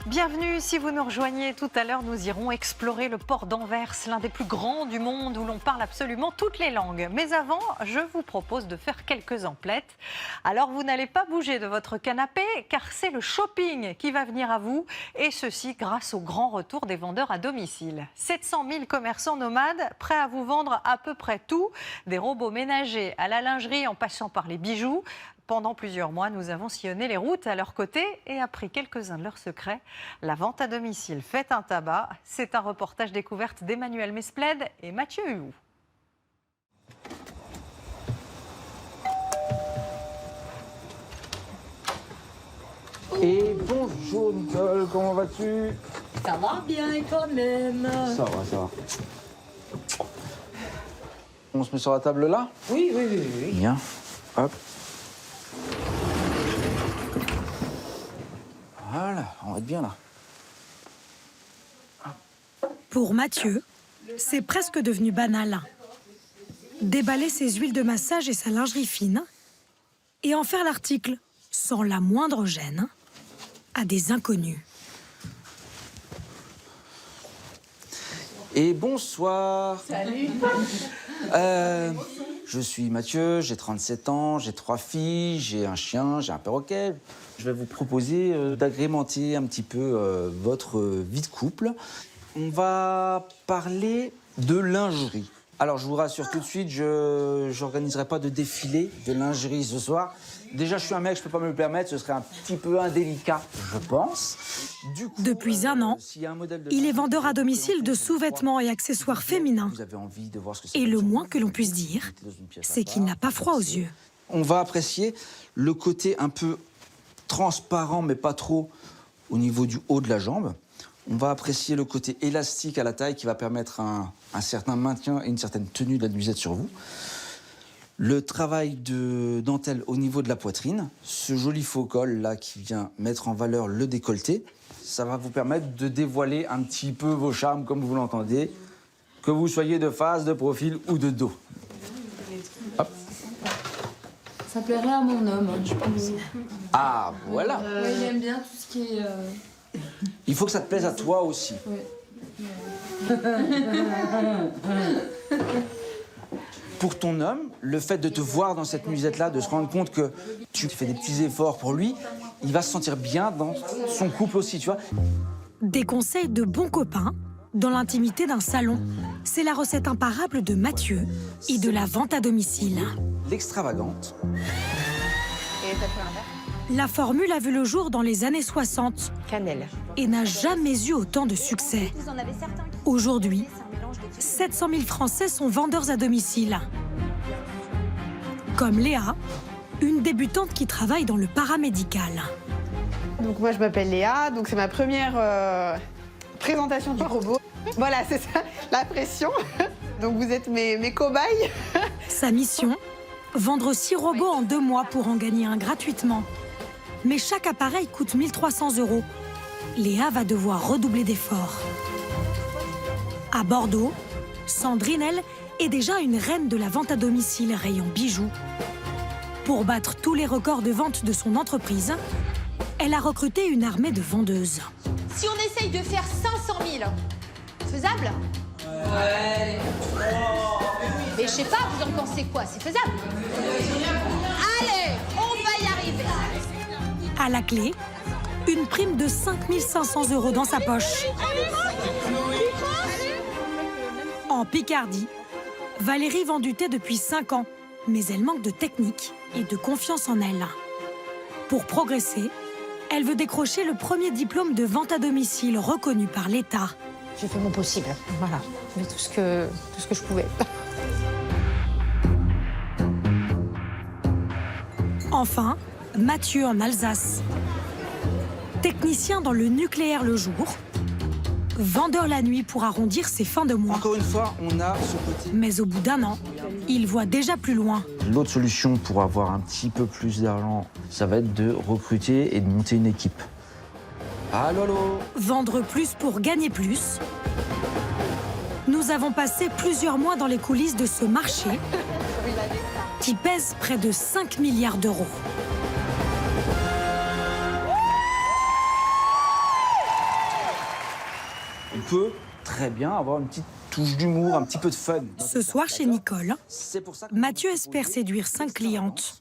Bienvenue, si vous nous rejoignez tout à l'heure, nous irons explorer le port d'Anvers, l'un des plus grands du monde où l'on parle absolument toutes les langues. Mais avant, je vous propose de faire quelques emplettes. Alors vous n'allez pas bouger de votre canapé car c'est le shopping qui va venir à vous et ceci grâce au grand retour des vendeurs à domicile. 700 000 commerçants nomades prêts à vous vendre à peu près tout, des robots ménagers à la lingerie en passant par les bijoux. Pendant plusieurs mois, nous avons sillonné les routes à leur côté et appris quelques-uns de leurs secrets. La vente à domicile fait un tabac. C'est un reportage découverte d'Emmanuel Mesplède et Mathieu Huou. Et bonjour Nicole, comment vas-tu? Ça va bien quand même. Ça va, ça va. On se met sur la table là? Oui. Bien. Hop. Voilà, on va être bien là. Pour Mathieu, c'est presque devenu banal. Déballer ses huiles de massage et sa lingerie fine et en faire l'article sans la moindre gêne à des inconnus. Et bonsoir. Salut. Je suis Mathieu, j'ai 37 ans, j'ai 3 filles, j'ai un chien, j'ai un perroquet. Je vais vous proposer d'agrémenter un petit peu votre vie de couple. On va parler de lingerie. Alors, je vous rassure tout de suite, je n'organiserai pas de défilé de lingerie ce soir. Déjà, je suis un mec, je ne peux pas me le permettre, ce serait un petit peu indélicat, je pense. Du coup, Depuis un an, il est vendeur à domicile de sous-vêtements et accessoires féminins. Et le moins que l'on puisse dire, c'est qu'il n'a pas froid aux yeux. On va apprécier le côté un peu transparent, mais pas trop, au niveau du haut de la jambe. On va apprécier le côté élastique à la taille qui va permettre un certain maintien et une certaine tenue de la nuisette sur vous. Le travail de dentelle au niveau de la poitrine, ce joli faux col là qui vient mettre en valeur le décolleté, ça va vous permettre de dévoiler un petit peu vos charmes comme vous l'entendez, que vous soyez de face, de profil ou de dos. Hop. Ça plairait à mon homme, je pense. Ah, voilà. Il aime bien tout ce qui est... Il faut que ça te plaise à toi aussi. Ouais. Pour ton homme, le fait de te voir dans cette nuisette-là, de se rendre compte que tu fais des petits efforts pour lui, il va se sentir bien dans son couple aussi, tu vois. Des conseils de bons copains dans l'intimité d'un salon. C'est la recette imparable de Mathieu et de la vente à domicile. L'extravagante. La formule a vu le jour dans les années 60 Cannelle. et n'a jamais eu autant de succès. Aujourd'hui, 700 000 Français sont vendeurs à domicile. Comme Léa, une débutante qui travaille dans le paramédical. Donc moi je m'appelle Léa, donc c'est ma première présentation du robot. Voilà, c'est ça, la pression. Donc vous êtes mes cobayes. Sa mission, vendre 6 robots en 2 mois pour en gagner un gratuitement. Mais chaque appareil coûte 1 300 €. Léa va devoir redoubler d'efforts. À Bordeaux, Sandrine, elle, est déjà une reine de la vente à domicile rayon bijoux. Pour battre tous les records de vente de son entreprise, elle a recruté une armée de vendeuses. Si on essaye de faire 500 000, faisable? Ouais. Mais je sais pas, vous en pensez quoi? C'est faisable? Allez, on va y arriver. À la clé, une prime de 5 500 € dans sa poche. En Picardie, Valérie vend du thé depuis 5 ans, mais elle manque de technique et de confiance en elle. Pour progresser, elle veut décrocher le premier diplôme de vente à domicile reconnu par l'État. J'ai fait mon possible, voilà. J'ai fait tout ce que je pouvais. Enfin, Mathieu en Alsace. Technicien dans le nucléaire le jour, vendeur la nuit pour arrondir ses fins de mois. Encore une fois, on a ce côté. Mais au bout d'un an, il voit déjà plus loin. L'autre solution pour avoir un petit peu plus d'argent, ça va être de recruter et de monter une équipe. Allô, allô. Vendre plus pour gagner plus. Nous avons passé plusieurs mois dans les coulisses de ce marché qui pèse près de 5 milliards d'euros. On peut très bien avoir une petite touche d'humour, un petit peu de fun. Ce soir chez Nicole, C'est pour ça que Mathieu espère séduire 5 clientes.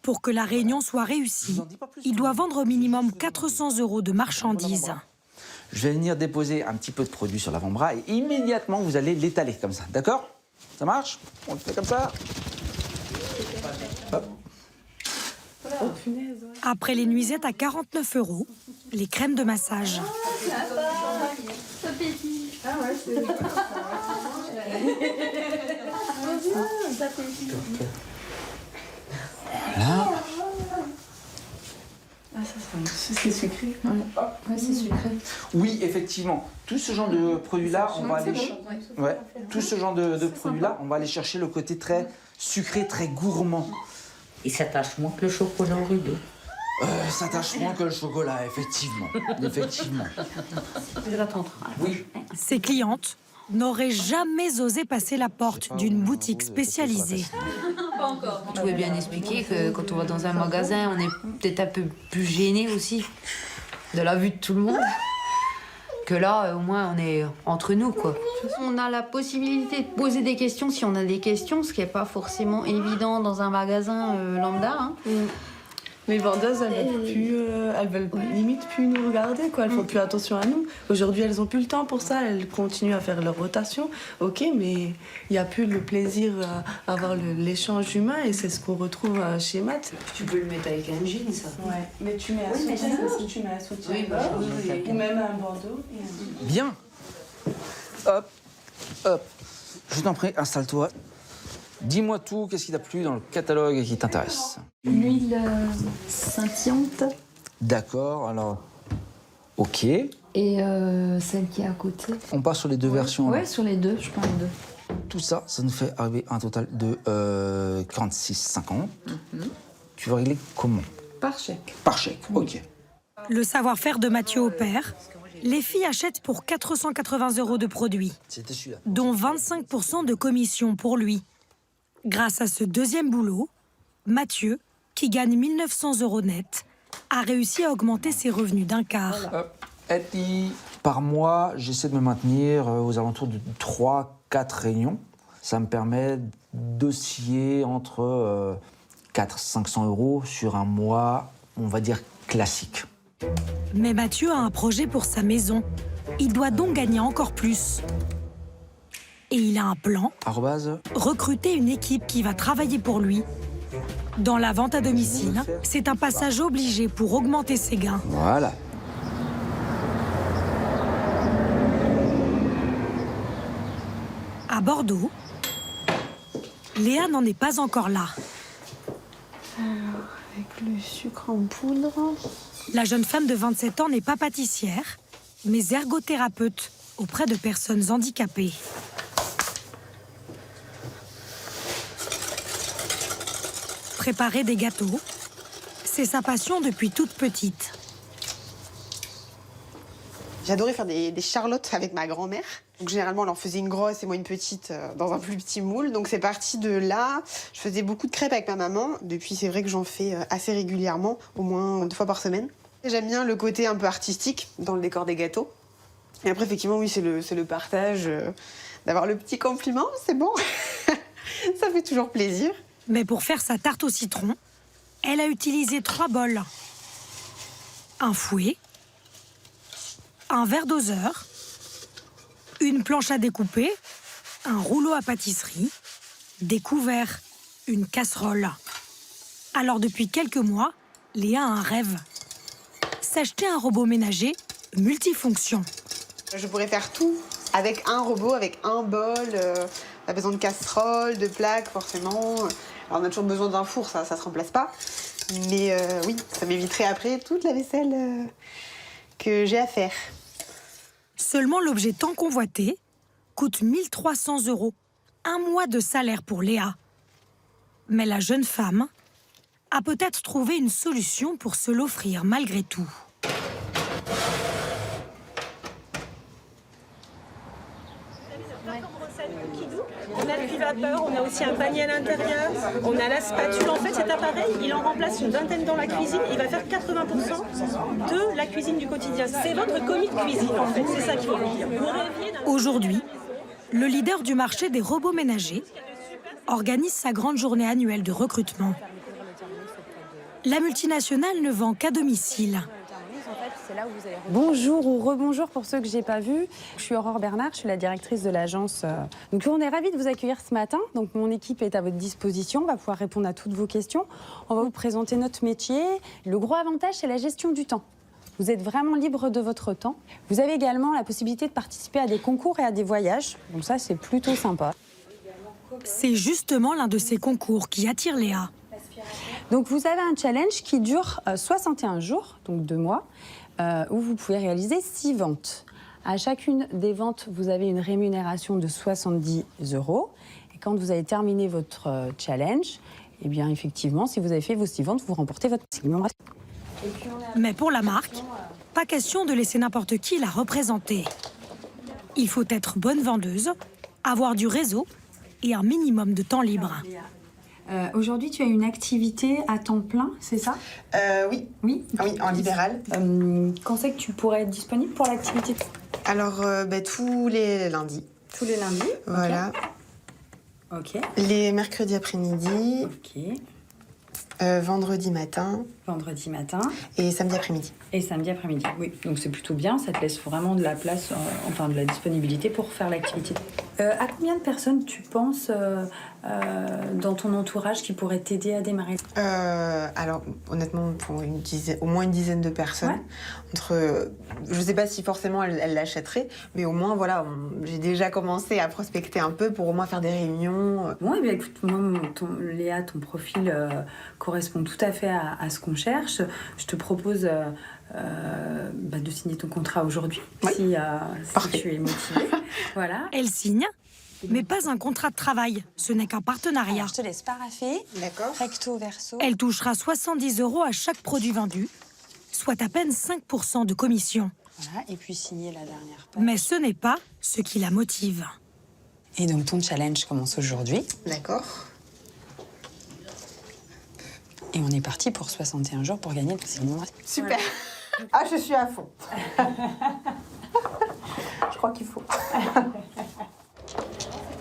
Pour que la réunion soit réussie, il doit vendre au minimum 400 € de marchandises. je vais venir déposer un petit peu de produit sur l'avant-bras et immédiatement vous allez l'étaler comme ça, d'accord? Ça marche? On le fait comme ça. Hop. Après les nuisettes à 49 €, les crèmes de massage. Voilà. C'est sucré. Ouais, c'est sucré. Oui, effectivement. Tout ce genre de produits-là, on va aller tout ce genre de produits-là, on va aller chercher le côté très sucré, très gourmand. Et ça tâche moins que le chocolat au ruban. Ça tâche moins que le chocolat, effectivement. Effectivement. Oui. Ses clientes n'auraient jamais osé passer la porte d'une boutique spécialisée. Vous pouvez bien expliquer que quand on va dans un magasin, on est peut-être un peu plus gêné aussi de la vue de tout le monde. Que là, au moins, on est entre nous, quoi. On a la possibilité de poser des questions si on a des questions, ce qui n'est pas forcément évident dans un magasin lambda. Hein. Les vendeuses, elles veulent limite plus nous regarder, quoi. Elles font plus attention à nous. Aujourd'hui, elles ont plus le temps pour ça. Elles continuent à faire leur rotation. Ok, mais il n'y a plus le plaisir à avoir l'échange humain et c'est ce qu'on retrouve chez Matt. Tu peux le mettre avec un jean, ça. Ouais, mais tu mets un soutien, tu mets un soutien. Oui, bah, Ou même un bandeau. Bien. Hop, hop. Je t'en prie, installe-toi. Dis-moi tout, qu'est-ce qui t'a plu dans le catalogue qui t'intéresse? L'huile scintillante D'accord, alors... Ok. et celle qui est à côté. On part sur les deux versions. Ouais, là. sur les deux, je prends les deux. Tout ça, ça nous fait arriver à un total de 46,50. Tu veux régler comment? Par chèque. Par chèque, ok. Le savoir-faire de Mathieu opère. Les filles achètent pour 480 € de produits, C'était celui-là. dont 25 % de commission pour lui. Grâce à ce deuxième boulot, Mathieu, qui gagne 1 900 € net, a réussi à augmenter ses revenus d'un quart. Hop. Et puis, par mois, j'essaie de me maintenir aux alentours de 3-4 réunions. Ça me permet d'osciller entre 400-500 € sur un mois, on va dire, classique. Mais Mathieu a un projet pour sa maison. Il doit donc gagner encore plus. Et il a un plan, Arrobase. recruter une équipe qui va travailler pour lui. Dans la vente à domicile, c'est un passage obligé pour augmenter ses gains. Voilà. À Bordeaux, Léa n'en est pas encore là. Avec le sucre en poudre. La jeune femme de 27 ans n'est pas pâtissière, mais ergothérapeute auprès de personnes handicapées. Préparer des gâteaux, c'est sa passion depuis toute petite. J'adorais faire des charlottes avec ma grand-mère. Donc généralement, elle en faisait une grosse et moi une petite dans un plus petit moule. Donc c'est parti de là. Je faisais beaucoup de crêpes avec ma maman. Depuis, c'est vrai que j'en fais assez régulièrement, au moins 2 fois par semaine. J'aime bien le côté un peu artistique dans le décor des gâteaux. Et après, effectivement, oui, c'est le partage, d'avoir le petit compliment, c'est bon. Ça fait toujours plaisir. Mais pour faire sa tarte au citron, elle a utilisé 3 bols. Un fouet, un verre doseur, une planche à découper, un rouleau à pâtisserie, des couverts, une casserole. Alors depuis quelques mois, Léa a un rêve. S'acheter un robot ménager multifonction. Je pourrais faire tout avec un robot, avec un bol. Pas besoin de casserole, de plaques, forcément. Alors, on a toujours besoin d'un four, ça se remplace pas. Mais oui, ça m'éviterait après toute la vaisselle que j'ai à faire. Seulement l'objet tant convoité coûte 1 300 €, un mois de salaire pour Léa. Mais la jeune femme a peut-être trouvé une solution pour se l'offrir malgré tout. vapeur, on a aussi un panier à l'intérieur, on a la spatule. En fait, cet appareil, il en remplace une vingtaine dans la cuisine. Il va faire 80% de la cuisine du quotidien. C'est votre commis de cuisine, en fait. C'est ça qu'il faut vous dire. Aujourd'hui, le leader du marché des robots ménagers organise sa grande journée annuelle de recrutement. La multinationale ne vend qu'à domicile. Bonjour ou rebonjour pour ceux que j'ai pas vus. Je suis Aurore Bernard, je suis la directrice de l'agence. Donc on est ravis de vous accueillir ce matin. Donc mon équipe est à votre disposition, on va pouvoir répondre à toutes vos questions. On va vous présenter notre métier. Le gros avantage, c'est la gestion du temps. Vous êtes vraiment libre de votre temps. Vous avez également la possibilité de participer à des concours et à des voyages. Donc ça, c'est plutôt sympa. C'est justement l'un de ces concours qui attire Léa. Donc vous avez un challenge qui dure 61 jours, donc 2 mois, où vous pouvez réaliser 6 ventes. À chacune des ventes, vous avez une rémunération de 70 €. Et quand vous avez terminé votre challenge, eh bien effectivement, si vous avez fait vos 6 ventes, vous remportez votre segment. Mais pour la marque, pas question de laisser n'importe qui la représenter. Il faut être bonne vendeuse, avoir du réseau et un minimum de temps libre. Aujourd'hui, tu as une activité à temps plein, c'est ça? Oui. Oui. Oui, en libéral. Quand c'est que tu pourrais être disponible pour l'activité? Alors, tous les lundis. Tous les lundis. Voilà. Ok. Les mercredis après-midi. Ok. Vendredi matin. Vendredi matin. Et samedi après-midi. Et samedi après-midi, oui. Donc c'est plutôt bien, ça te laisse vraiment de la place, enfin de la disponibilité pour faire l'activité. À combien de personnes tu penses dans ton entourage qui pourraient t'aider à démarrer? Alors honnêtement, pour au moins une dizaine de personnes. Ouais. Je sais pas si forcément elle l'achèterait, mais au moins voilà, j'ai déjà commencé à prospecter un peu pour au moins faire des réunions. Bon, eh bien écoute, moi, Léa, ton profil correspond tout à fait à ce qu'on cherche. Je te propose de signer ton contrat aujourd'hui, oui. si tu es motivée. Voilà. Elle signe, mais pas un contrat de travail. Ce n'est qu'un partenariat. Alors, je te laisse paraffer. D'accord. Recto, verso. Elle touchera 70 € à chaque produit vendu, soit à peine 5% de commission. Voilà, et puis signer la dernière page. Mais ce n'est pas ce qui la motive. Et donc ton challenge commence aujourd'hui. D'accord. Et on est parti pour 61 jours pour gagner le segment. Super. Ah, je suis à fond. Je crois qu'il faut.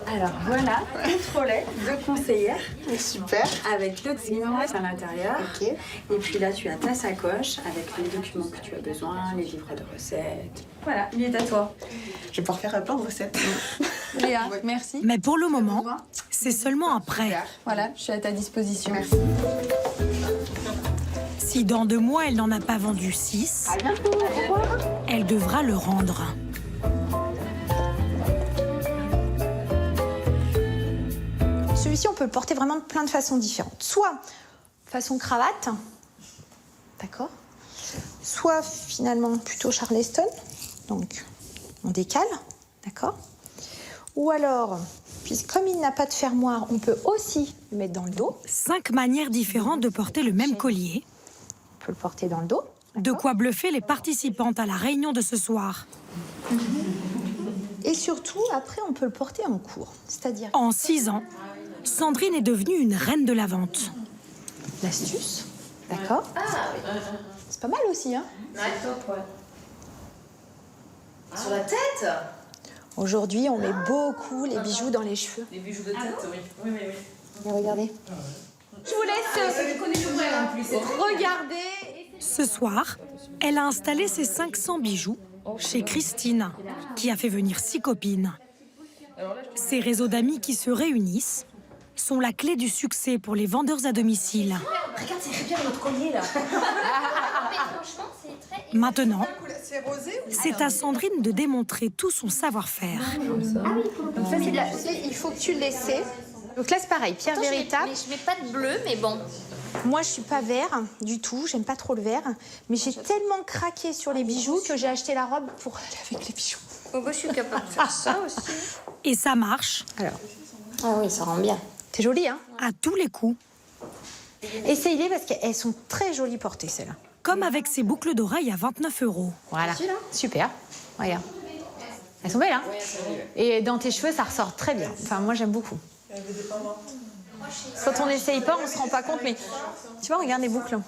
Alors voilà, contrôlet de conseillère. Super. Avec le segment à l'intérieur. Ok. Et puis là, tu as ta sacoche avec les documents que tu as besoin, les livres de recettes. Voilà, il est à toi. Je vais pouvoir faire plein de recettes. Léa, merci. Mais pour le moment, c'est seulement un prêt. Voilà, je suis à ta disposition. Merci. Si dans 2 mois, elle n'en a pas vendu 6, elle devra le rendre. Celui-ci, on peut le porter vraiment de plein de façons différentes. Soit façon cravate, d'accord. Soit finalement plutôt Charleston, donc on décale, d'accord. Ou alors, comme il n'a pas de fermoir, on peut aussi le mettre dans le dos. 5 manières différentes de porter le même collier. On peut le porter dans le dos. De quoi bluffer les participantes à la réunion de ce soir. Et surtout, après, on peut le porter en cours. C'est-à-dire... En 6 ans, Sandrine est devenue une reine de la vente. L'astuce, d'accord. C'est pas mal aussi, hein. Ouais, top, ouais. Sur la tête? Aujourd'hui, on met beaucoup les bijoux dans les cheveux. Les bijoux de tête, oui. Oui. Et regardez. Je vous laisse regarder. Ce soir, elle a installé ses 500 bijoux chez Christine, qui a fait venir 6 copines. Ces réseaux d'amis qui se réunissent sont la clé du succès pour les vendeurs à domicile. Regarde, c'est bien notre collier, là. Maintenant, c'est à Sandrine de démontrer tout son savoir-faire. Donc ça, il faut que tu le laisses. Donc là, c'est pareil, pierre véritable. Je mets pas de bleu, mais bon. Moi, je suis pas vert du tout, j'aime pas trop le vert. Mais j'ai tellement craqué sur les bijoux que j'ai acheté la robe pour aller avec les bijoux. Oh, bah, je suis capable de faire ça aussi. Et ça marche. Alors. Ah oui, ça rend bien. C'est joli, hein? À tous les coups. Essayez-les parce qu'elles sont très jolies portées, celles-là. Comme avec ces boucles d'oreilles à 29 €. Voilà. Super. Regarde. Elles sont belles, hein? Et dans tes cheveux, ça ressort très bien. Enfin, moi, j'aime beaucoup. Quand on n'essaye pas, on se rend pas compte, mais tu vois, regarde les boucles.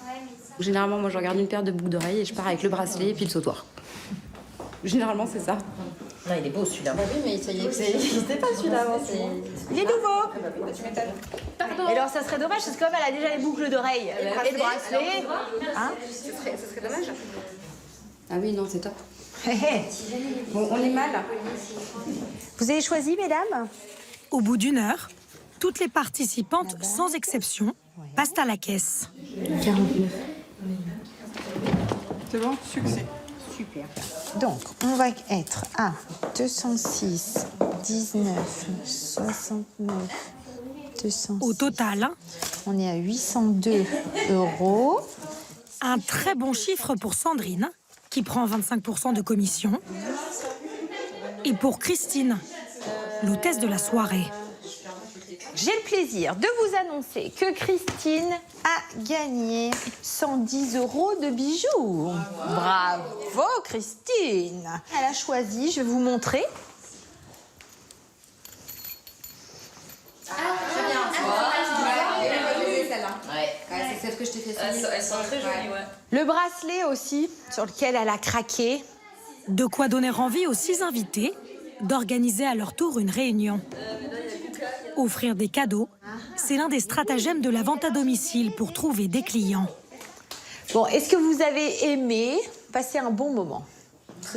Généralement, moi, je regarde une paire de boucles d'oreilles et je pars avec le bracelet et puis le sautoir. Généralement, c'est ça. Non, il est beau celui-là. Bah oui, mais ça y est, c'était pas celui-là avant. Il est nouveau. Pardon. Et alors, ça serait dommage, parce que comme elle a déjà les boucles d'oreilles et le bracelet, hein, Ce serait dommage. Ah oui, non, c'est top. Bon, on est mal. Vous avez choisi, mesdames? Au bout d'1 heure, toutes les participantes, sans exception, passent à la caisse. 49. C'est bon, succès. Super. Donc, on va être à 206, 19, 69, 206. Au total, on est à 802 €. Un très bon chiffre pour Sandrine, qui prend 25% de commission. Et pour Christine, l'hôtesse de la soirée. J'ai le plaisir de vous annoncer que Christine a gagné 110 € de bijoux. Bravo, Christine. Elle a choisi, je vais vous montrer. C'est celle que je t'ai fait signer. Elles sont très jolies, ouais. Le bracelet aussi, sur lequel elle a craqué. De quoi donner envie aux 6 invités d'organiser à leur tour une réunion. Offrir des cadeaux, c'est l'un des stratagèmes de la vente à domicile pour trouver des clients. Bon, est-ce que vous avez aimé passer un bon moment?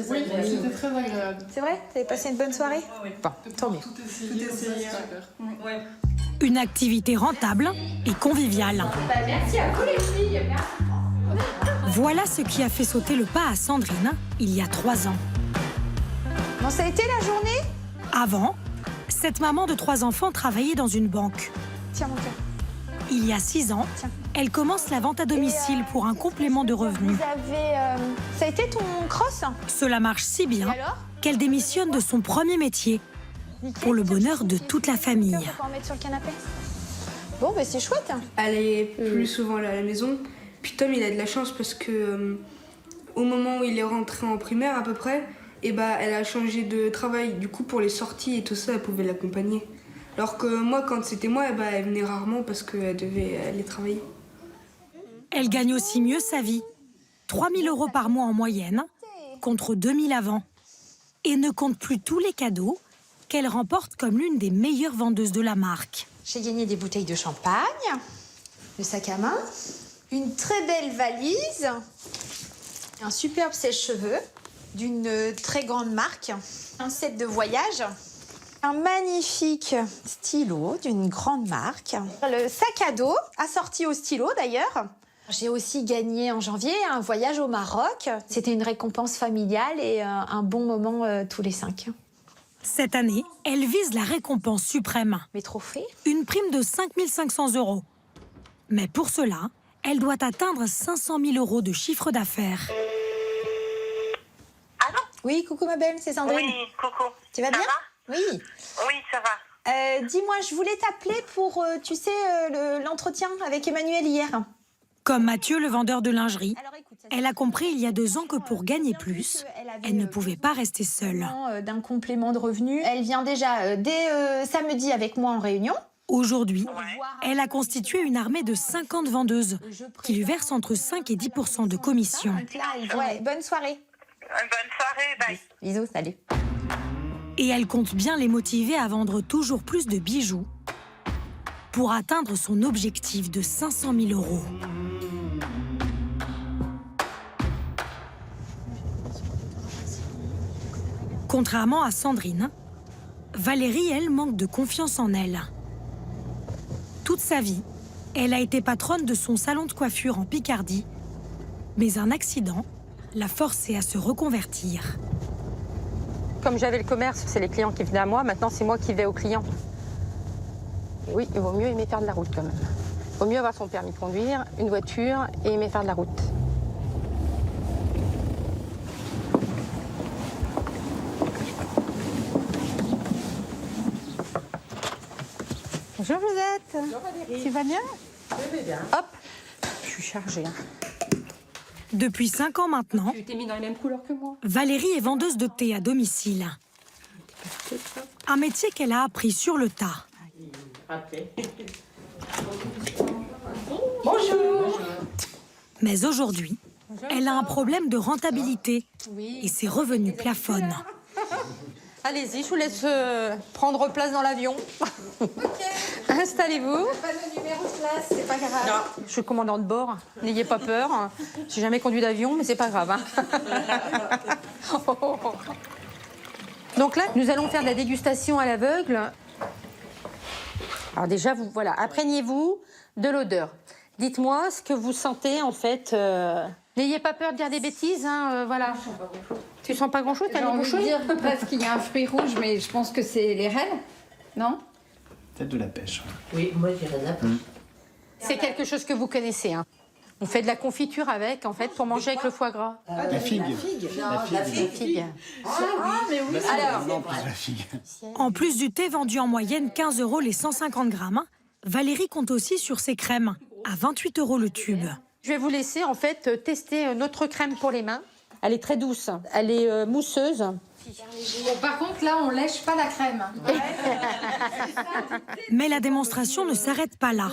Oui, c'était très agréable. C'est vrai? Vous avez passé une bonne soirée? Bon, tant mieux. Tout essayé. Ouais. Une activité rentable et conviviale. Merci à vous les filles. Voilà ce qui a fait sauter le pas à Sandrine il y a 3 ans. Bon, ça a été la journée? Avant, cette maman de 3 enfants travaillait dans une banque. Tiens, mon cœur. Il y a 6 ans, elle commence la vente à domicile pour un complément de revenus. Vous avez... Ça a été ton cross? Cela marche si bien alors qu'elle démissionne de son premier métier pour le bonheur de toute la famille. On peut en mettre sur le canapé? Bon, ben c'est chouette. Elle est plus souvent là à la maison. Puis Tom, il a de la chance parce que au moment où il est rentré en primaire à peu près, et bah, elle a changé de travail. Du coup, pour les sorties et tout ça, elle pouvait l'accompagner. Alors que moi, quand c'était moi, bah, elle venait rarement parce qu'elle devait aller travailler. Elle gagne aussi mieux sa vie. 3 000 € par mois en moyenne, contre 2 000 avant. Et ne compte plus tous les cadeaux qu'elle remporte comme l'une des meilleures vendeuses de la marque. J'ai gagné des bouteilles de champagne, le sac à main, une très belle valise, un superbe sèche-cheveux d'une très grande marque, un set de voyage, un magnifique stylo d'une grande marque, le sac à dos assorti au stylo d'ailleurs. J'ai aussi gagné en janvier un voyage au Maroc. C'était une récompense familiale et un bon moment tous les 5. Cette année, elle vise la récompense suprême. Mes trophées? Une prime de 5 500 €. Mais pour cela, elle doit atteindre 500 000 € de chiffre d'affaires. Allô? Oui, coucou ma belle, c'est Sandrine. Oui, coucou. Tu vas ça bien? Va? Oui. Oui, ça va. Dis-moi, je voulais t'appeler pour, tu sais, l'entretien avec Emmanuel hier. Comme Mathieu, le vendeur de lingerie, elle a compris il y a 2 ans que pour gagner plus, elle ne pouvait pas rester seule. D'un complément de revenu. Elle vient déjà dès samedi avec moi en réunion. Aujourd'hui, elle a constitué une armée de 50 vendeuses qui lui versent entre 5 et 10% de commission. Ouais, bonne soirée. Bonne soirée, bye. Bisous, salut. Et elle compte bien les motiver à vendre toujours plus de bijoux pour atteindre son objectif de 500 000 €. Contrairement à Sandrine, Valérie, elle, manque de confiance en elle. Toute sa vie, elle a été patronne de son salon de coiffure en Picardie, mais un accident l'a forcée à se reconvertir. Comme j'avais le commerce, c'est les clients qui venaient à moi, maintenant c'est moi qui vais aux clients. Et oui, il vaut mieux aimer faire de la route quand même. Il vaut mieux avoir son permis de conduire, une voiture et aimer faire de la route. Bonjour Josette. Bonjour Valérie. Tu vas bien? Je vais bien. Hop, je suis chargée. Depuis 5 ans maintenant, Tu t'es mis dans les mêmes couleurs que moi. Valérie est vendeuse de thé à domicile. Un métier qu'elle a appris sur le tas. Bonjour. Mais aujourd'hui, elle a un problème de rentabilité et ses revenus plafonnent. Allez-y, je vous laisse prendre place dans l'avion. Installez-vous. Pas de numéro de place, c'est pas grave. Non, je suis commandant de bord. N'ayez pas peur. J'ai jamais conduit d'avion, mais c'est pas grave. Donc là, nous allons faire de la dégustation à l'aveugle. Alors déjà, vous voilà, imprégnez-vous de l'odeur. Dites-moi ce que vous sentez en fait. N'ayez pas peur de dire des bêtises, hein, voilà. Tu sens pas grand-chose, t'as J'ai les envie bouchons de dire parce qu'il y a un fruit rouge, mais je pense que c'est les rennes, non? Peut-être de la pêche. Oui, moi je dirais de la pêche. C'est quelque chose que vous connaissez, hein. On fait de la confiture avec, en fait, pour manger avec le foie gras. La figue. La figue. Mais oui. Alors, La figue. En plus du thé vendu en moyenne 15 € les 150 grammes, Valérie compte aussi sur ses crèmes, à 28 € le tube. je vais vous laisser, en fait, tester notre crème pour les mains. Elle est très douce, elle est mousseuse. Bon, par contre, là, on lèche pas la crème. Mais la démonstration ne s'arrête pas là.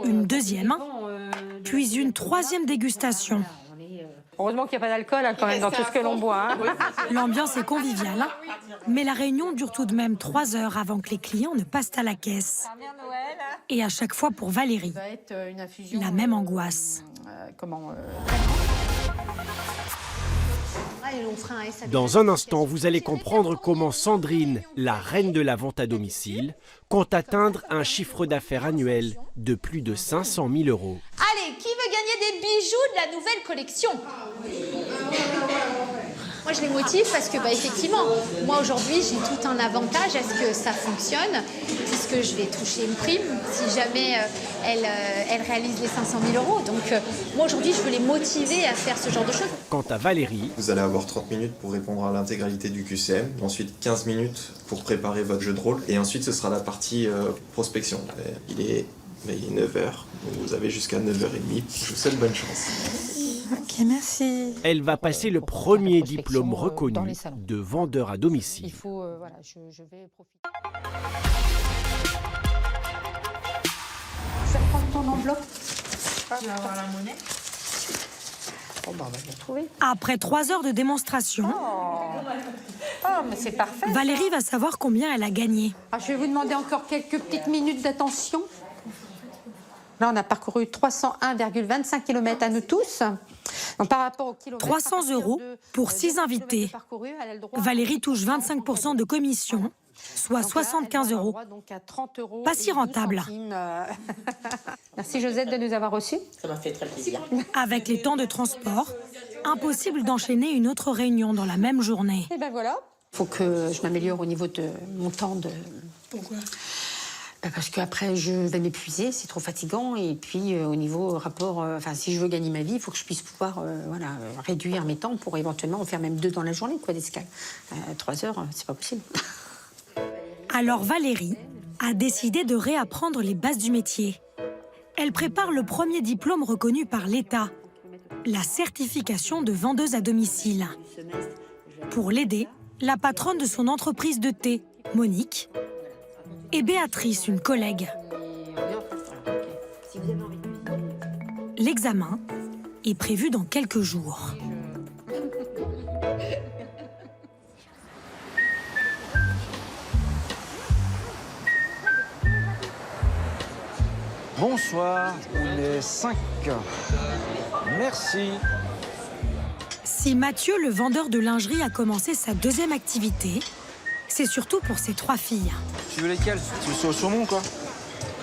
Une deuxième, puis une troisième dégustation. Heureusement qu'il n'y a pas d'alcool quand même dans tout ce que l'on boit. Hein. L'ambiance est conviviale, mais la réunion dure tout de même 3 heures avant que les clients ne passent à la caisse. Et à chaque fois pour Valérie, la même angoisse. Dans un instant, vous allez comprendre comment Sandrine, la reine de la vente à domicile, compte atteindre un chiffre d'affaires annuel de plus de 500 000 €. Allez, qui veut gagner des bijoux de la nouvelle collection? Moi, je les motive parce que, effectivement, moi, aujourd'hui, j'ai tout un avantage à ce que ça fonctionne, puisque je vais toucher une prime si jamais elle réalise les 500 000 €. Donc, moi, aujourd'hui, je veux les motiver à faire ce genre de choses. Quant à Valérie, vous allez avoir 30 minutes pour répondre à l'intégralité du QCM, ensuite 15 minutes pour préparer votre jeu de rôle, et ensuite, ce sera la partie prospection. Il est 9h, vous avez jusqu'à 9h30. Je vous souhaite bonne chance. Ok, merci. elle va passer le premier diplôme reconnu de vendeur à domicile. Il faut, voilà, je vais profiter. Je vais prendre ton enveloppe. Tu vas avoir la monnaie. Bon, on va la trouver. Après 3 heures de démonstration, mais c'est parfait. Valérie va savoir combien elle a gagné. Je vais vous demander encore quelques petites minutes d'attention. Là, on a parcouru 301,25 km à nous tous. Donc, par rapport au kilomètre, 300 € pour 6 invités. Valérie touche 25% de commission, soit 75 €. Pas si rentable. Merci Josette de nous avoir reçus. Ça m'a fait très plaisir. Avec les temps de transport, impossible d'enchaîner une autre réunion dans la même journée. Et ben voilà. Il faut que je m'améliore au niveau de mon temps de... Pourquoi? Parce qu'après, je vais m'épuiser, c'est trop fatigant. Et puis, au niveau rapport, si je veux gagner ma vie, il faut que je puisse pouvoir réduire mes temps pour éventuellement en faire même 2 dans la journée, d'escale. 3 heures, c'est pas possible. Alors Valérie a décidé de réapprendre les bases du métier. Elle prépare le premier diplôme reconnu par l'État, la certification de vendeuse à domicile. Pour l'aider, la patronne de son entreprise de thé, Monique, et Béatrice, une collègue. L'examen est prévu dans quelques jours. Bonsoir, on est 5. Merci. Si Mathieu, le vendeur de lingerie, a commencé sa deuxième activité, c'est surtout pour ses 3 filles. Tu veux lesquelles? Tu veux sur le saumon, quoi?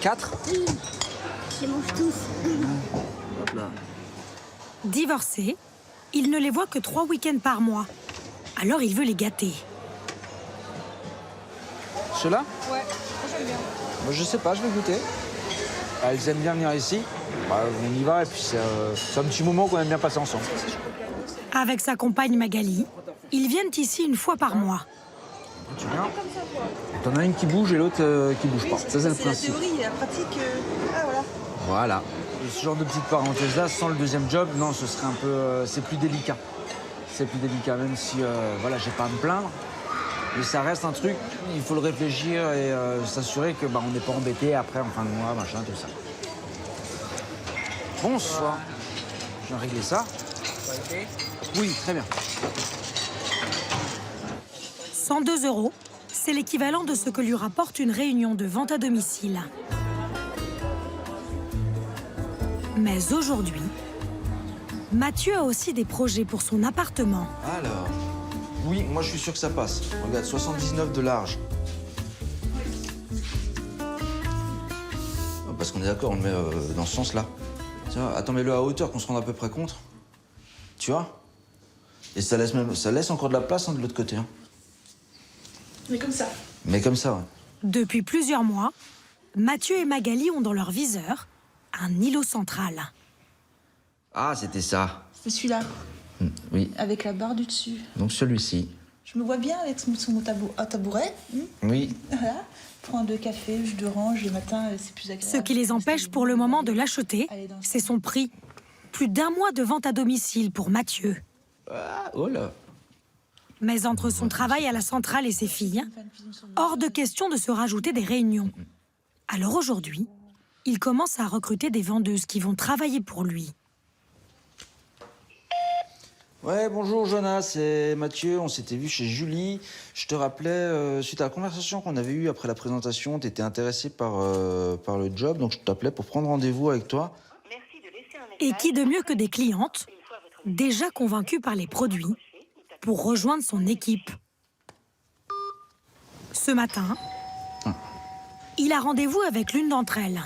4? Oui, je les mange tous. Hop là. Divorcé, il ne les voit que 3 week-ends par mois. Alors il veut les gâter. Ceux-là? Ouais, j'aime bien. Moi, je sais pas, je vais goûter. Elles aiment bien venir ici. On y va et puis c'est un petit moment qu'on aime bien passer ensemble. Avec sa compagne Magali, ils viennent ici une fois par mois. Tu viens? T'en as une qui bouge et l'autre qui bouge pas. Ça, c'est le principe. La théorie et la pratique. Voilà. Voilà. Ce genre de petite parenthèse-là, sans le deuxième job, non, ce serait un peu... c'est plus délicat. C'est plus délicat, même si, voilà, j'ai pas à me plaindre. Mais ça reste un truc, il faut le réfléchir et s'assurer que on n'est pas embêté après en fin de mois, machin, tout ça. Bonsoir. Je viens régler ça. Oui, très bien. 102 €, c'est l'équivalent de ce que lui rapporte une réunion de vente à domicile. Mais aujourd'hui, Mathieu a aussi des projets pour son appartement. Alors, oui, moi je suis sûr que ça passe. Regarde, 79 de large. Parce qu'on est d'accord, on le met dans ce sens-là. Tiens, attends, mets-le à hauteur, qu'on se rende à peu près compte. Tu vois? Et ça laisse encore de la place de l'autre côté. Hein. Mais comme ça. Mais comme ça, ouais. Depuis plusieurs mois, Mathieu et Magali ont dans leur viseur un îlot central. Ah, c'était ça. C'est celui-là, Oui, avec la barre du dessus. donc celui-ci. Je me vois bien avec son tabouret. Oui. Voilà. Prends 2 cafés, jus d'orange le matin, c'est plus agréable. Ce qui les empêche pour le moment de l'acheter, c'est son prix. Plus d'1 mois de vente à domicile pour Mathieu. Ah, oh là. Mais entre son travail à la centrale et ses filles, hors de question de se rajouter des réunions. Alors aujourd'hui, il commence à recruter des vendeuses qui vont travailler pour lui. Ouais, bonjour Jonas, c'est Mathieu, on s'était vu chez Julie. Je te rappelais, suite à la conversation qu'on avait eue après la présentation, tu étais intéressé par le job, donc je t'appelais pour prendre rendez-vous avec toi. Et qui de mieux que des clientes, déjà convaincues par les produits, pour rejoindre son équipe. Ce matin, il a rendez-vous avec l'une d'entre elles.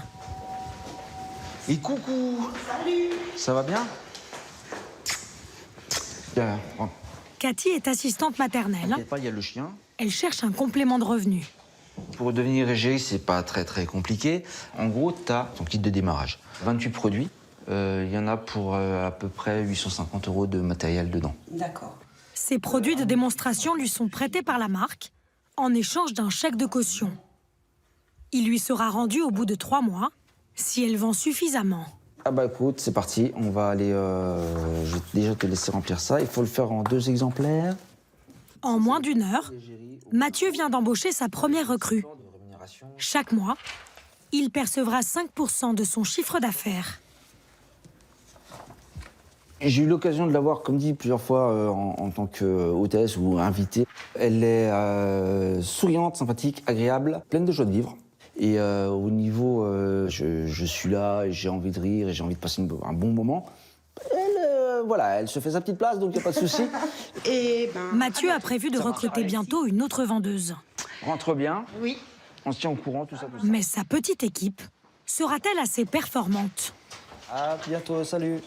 Et coucou. Salut. Ça va bien? Bien, prends. Cathy est assistante maternelle. T'inquiète pas, il y a le chien. Elle cherche un complément de revenu. Pour devenir égérie, c'est pas très compliqué. En gros, t'as ton kit de démarrage. 28 produits. Il y en a pour à peu près 850 € de matériel dedans. D'accord. Ces produits de démonstration lui sont prêtés par la marque en échange d'un chèque de caution. Il lui sera rendu au bout de 3 mois si elle vend suffisamment. Ah bah écoute, c'est parti. On va aller... je vais déjà te laisser remplir ça. Il faut le faire en 2 exemplaires. En moins d'1 heure, Mathieu vient d'embaucher sa première recrue. Chaque mois, il percevra 5% de son chiffre d'affaires. J'ai eu l'occasion de la voir, comme dit, plusieurs fois en tant qu'hôtesse ou invitée. Elle est souriante, sympathique, agréable, pleine de joie de vivre. Et au niveau, je suis là, et j'ai envie de rire, et j'ai envie de passer un bon moment. Elle se fait sa petite place, donc il n'y a pas de souci. Mathieu a prévu de recruter bientôt une autre vendeuse. Rentre bien. Oui. On se tient au courant, tout ça. Mais sa petite équipe sera-t-elle assez performante? À bientôt, salut.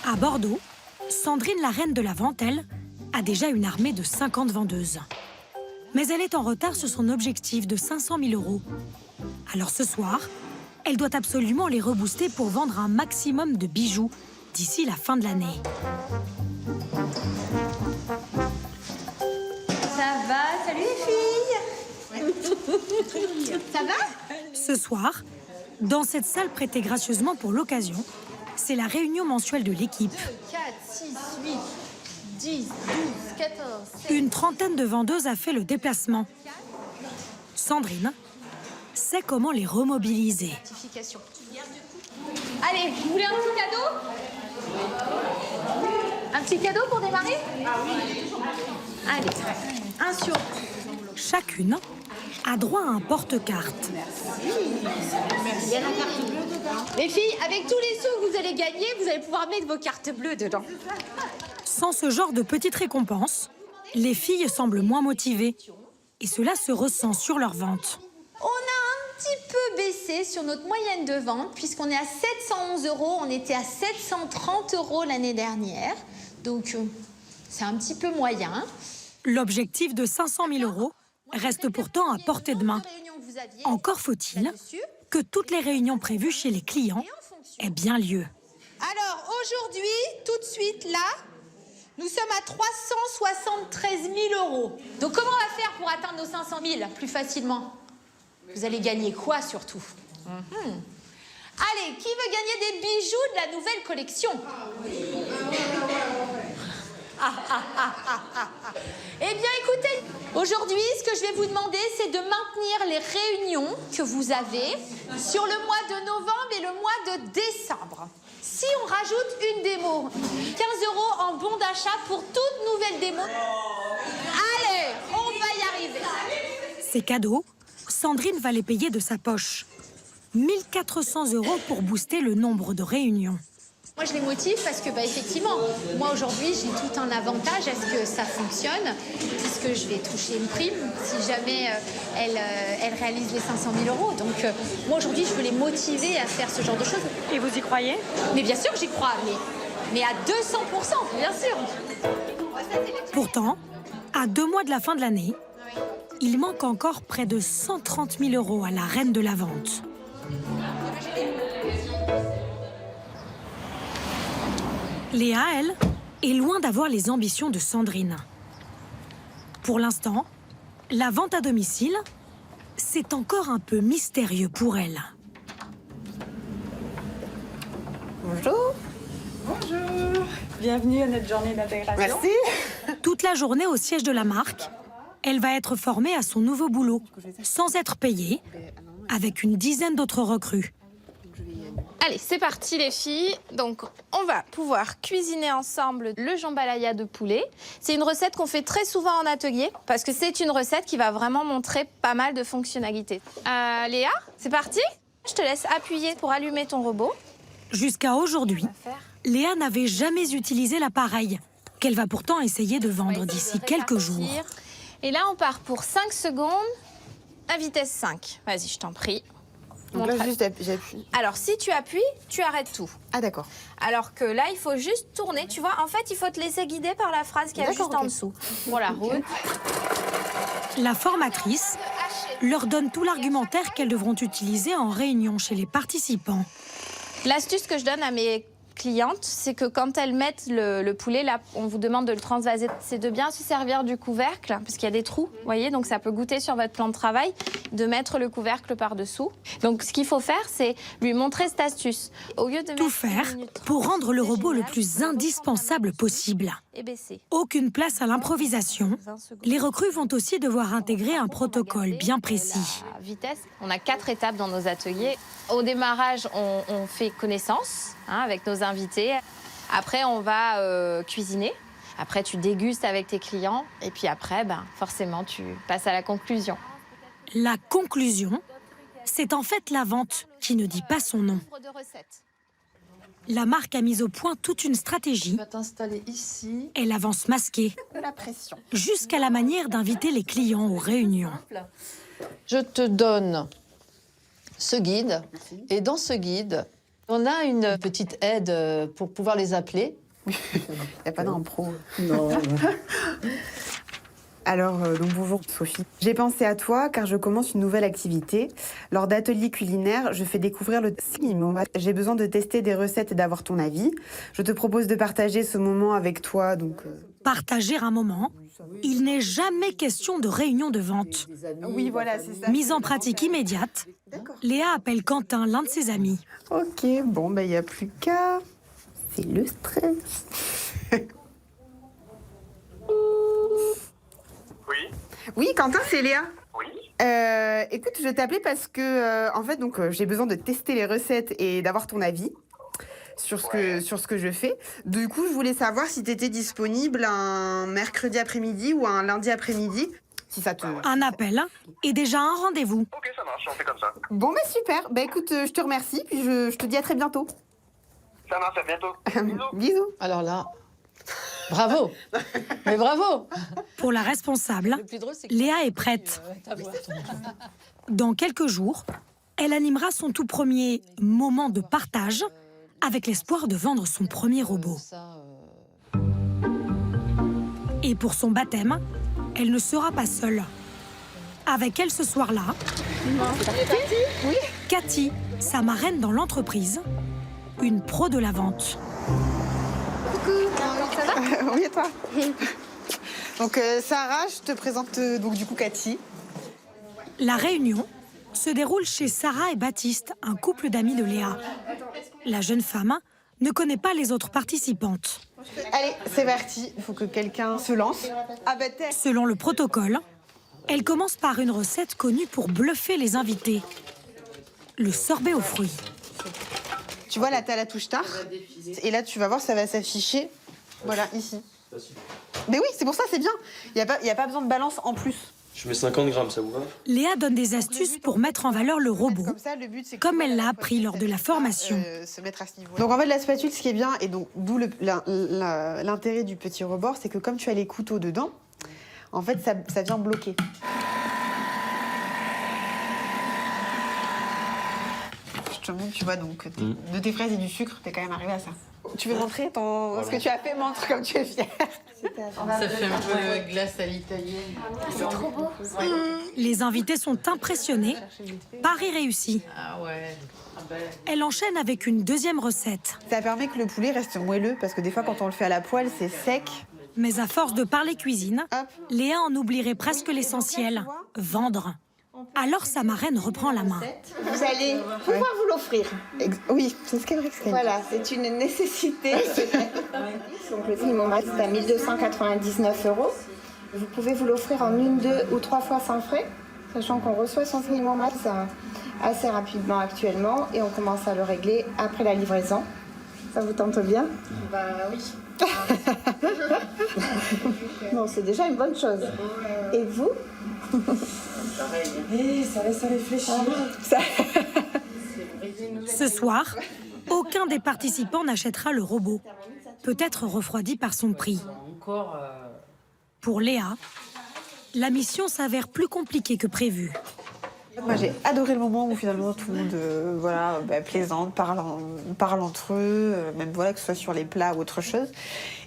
À Bordeaux, Sandrine, la reine de la vente, elle, a déjà une armée de 50 vendeuses. Mais elle est en retard sur son objectif de 500 000 €. Alors ce soir, elle doit absolument les rebooster pour vendre un maximum de bijoux d'ici la fin de l'année. Ça va? Salut les filles. Ça va? Ce soir, dans cette salle prêtée gracieusement pour l'occasion, c'est la réunion mensuelle de l'équipe. 4, 6, 8, 10, 12, 14, 16... Une trentaine de vendeuses a fait le déplacement. Sandrine sait comment les remobiliser. Allez, vous voulez un petit cadeau? Un petit cadeau pour démarrer? Allez, un sur... Chacune a droit à un porte-carte. Il y a la carte bleue dedans. Les filles, avec tous les sous que vous allez gagner, vous allez pouvoir mettre vos cartes bleues dedans. Sans ce genre de petites récompenses, les filles semblent moins motivées. Et cela se ressent sur leur vente. On a un petit peu baissé sur notre moyenne de vente, puisqu'on est à 711 €. On était à 730 € l'année dernière. Donc, c'est un petit peu moyen. L'objectif de 500 000 € reste pourtant à portée de main. Encore faut-il que toutes les réunions prévues chez les clients aient bien lieu. Alors, aujourd'hui, tout de suite, là, nous sommes à 373 000 €. Donc, comment on va faire pour atteindre nos 500 000 plus facilement? Vous allez gagner quoi, surtout? Allez, qui veut gagner des bijoux de la nouvelle collection? Eh bien, écoutez, aujourd'hui, ce que je vais vous demander, c'est de maintenir les réunions que vous avez sur le mois de novembre et le mois de décembre. Si on rajoute une démo, 15 € en bon d'achat pour toute nouvelle démo. Allez, on va y arriver. Ces cadeaux, Sandrine va les payer de sa poche. 1 400 € pour booster le nombre de réunions. Moi, je les motive parce que, effectivement, moi, aujourd'hui, j'ai tout un avantage à ce que ça fonctionne, puisque je vais toucher une prime si jamais elle réalise les 500 000 €. Donc, moi, aujourd'hui, je veux les motiver à faire ce genre de choses. Et vous y croyez? Mais bien sûr que j'y crois, mais à 200%, bien sûr. Pourtant, à 2 mois de la fin de l'année, il manque encore près de 130 000 € à la reine de la vente. Léa, elle, est loin d'avoir les ambitions de Sandrine. Pour l'instant, la vente à domicile, c'est encore un peu mystérieux pour elle. Bonjour. Bonjour. Bienvenue à notre journée d'intégration. Merci. Toute la journée au siège de la marque, elle va être formée à son nouveau boulot, sans être payée, avec une dizaine d'autres recrues. Allez, c'est parti les filles. Donc, on va pouvoir cuisiner ensemble le jambalaya de poulet. C'est une recette qu'on fait très souvent en atelier parce que c'est une recette qui va vraiment montrer pas mal de fonctionnalités. Léa, c'est parti. Je te laisse appuyer pour allumer ton robot. Jusqu'à aujourd'hui, Léa n'avait jamais utilisé l'appareil, qu'elle va pourtant essayer de vendre d'ici quelques jours. Et là, on part pour 5 secondes à vitesse 5. Vas-y, je t'en prie. Donc là, juste j'appuie. Alors, si tu appuies, tu arrêtes tout. Ah, d'accord. Alors que là, il faut juste tourner, tu vois. En fait, il faut te laisser guider par la phrase qui est juste en dessous. Pour la route. La formatrice leur donne tout l'argumentaire qu'elles devront utiliser en réunion chez les participants. L'astuce que je donne à mes clientes, c'est que quand elles mettent le poulet, là, on vous demande de le transvaser. C'est de bien se servir du couvercle, parce qu'il y a des trous, vous voyez, donc ça peut goûter sur votre plan de travail, de mettre le couvercle par-dessous. Donc ce qu'il faut faire, c'est lui montrer cette astuce. Au lieu de tout faire pour rendre le robot le plus indispensable possible. Aucune place à l'improvisation. Les recrues vont aussi devoir intégrer un protocole bien précis. Vitesse. On a 4 étapes dans nos ateliers. Au démarrage, on fait connaissance avec nos invités. Après, on va cuisiner. Après, tu dégustes avec tes clients. Et puis après, forcément, tu passes à la conclusion. La conclusion, c'est en fait la vente qui ne dit pas son nom. La marque a mis au point toute une stratégie. Tu vas t'installer ici. Elle avance masquée, La pression. jusqu'à la manière d'inviter les clients aux réunions. Je te donne ce guide. Et dans ce guide, on a une petite aide pour pouvoir les appeler. Il n'y a pas d'impro. Non. Alors, donc bonjour Sophie. J'ai pensé à toi car je commence une nouvelle activité. Lors d'ateliers culinaires, je fais découvrir le cinéma. J'ai besoin de tester des recettes et d'avoir ton avis. Je te propose de partager ce moment avec toi. Partager un moment, il n'est jamais question de réunion de vente. Oui, voilà, c'est ça. Mise en pratique immédiate, Léa appelle Quentin, l'un de ses amis. Ok, bon, il n'y a plus qu'à... C'est le stress. Oui, Quentin, c'est Léa. Oui. Écoute, je t'appelais parce que, en fait, j'ai besoin de tester les recettes et d'avoir ton avis sur ce que je fais. Du coup, je voulais savoir si tu étais disponible un mercredi après-midi ou un lundi après-midi, si ça te... Un appel et déjà un rendez-vous. Ok, ça marche, on fait comme ça. Bon, super. Écoute, je te remercie, puis je te dis à très bientôt. Ça marche, à bientôt. Bisous. Alors là, bravo. Mais bravo. Pour la responsable, Léa est prête. Dans quelques jours, elle animera son tout premier moment de partage avec l'espoir de vendre son premier robot. Et pour son baptême, elle ne sera pas seule. Avec elle ce soir-là, Cathy, sa marraine dans l'entreprise, une pro de la vente. Coucou, ça va? Oui, et toi? Donc Sarah, je te présente du coup Cathy. La réunion se déroule chez Sarah et Baptiste, un couple d'amis de Léa. La jeune femme ne connaît pas les autres participantes. Allez, c'est parti. Il faut que quelqu'un se lance. Ah bah t'es. Selon le protocole, elle commence par une recette connue pour bluffer les invités. Le sorbet aux fruits. Tu vois, là, t'as la touche tard. Et là, tu vas voir, ça va s'afficher. Voilà, ici. Mais oui, c'est pour ça, c'est bien. Il n'y a pas besoin de balance en plus. Je mets 50 grammes, ça vous va? Léa donne des astuces pour mettre en valeur le robot, comme elle l'a appris lors de la formation. Se mettre à ce niveau. Donc en fait, la spatule, ce qui est bien, et donc d'où l'intérêt du petit rebord, c'est que comme tu as les couteaux dedans, en fait, ça vient bloquer. Je te montre, tu vois, donc de tes fraises et du sucre, t'es quand même arrivé à ça. Tu veux montrer ce que tu as fait? Montre comme tu es fière. Ça fait un peu glace à l'italienne. C'est trop beau. Les invités sont impressionnés. Pari réussi. Ah ouais. Elle enchaîne avec une deuxième recette. Ça permet que le poulet reste moelleux, parce que des fois, quand on le fait à la poêle, c'est sec. Mais à force de parler cuisine, Léa en oublierait presque l'essentiel, vendre. Alors sa marraine reprend la main. Vous allez pouvoir vous l'offrir. Oui, c'est ce qu'elle dit. Voilà, c'est une nécessité. Donc le film au max est à 1 299 €. Vous pouvez vous l'offrir en 1, 2 ou 3 fois sans frais, sachant qu'on reçoit son film au max assez rapidement actuellement et on commence à le régler après la livraison. Ça vous tente bien? Bah oui. Bon, c'est déjà une bonne chose. Et vous? Ça laisse à réfléchir. Ce soir, aucun des participants n'achètera le robot, peut-être refroidi par son prix. Pour Léa, la mission s'avère plus compliquée que prévu. Moi, j'ai adoré le moment où finalement tout le monde plaisante, parle entre eux, même voilà, que ce soit sur les plats ou autre chose.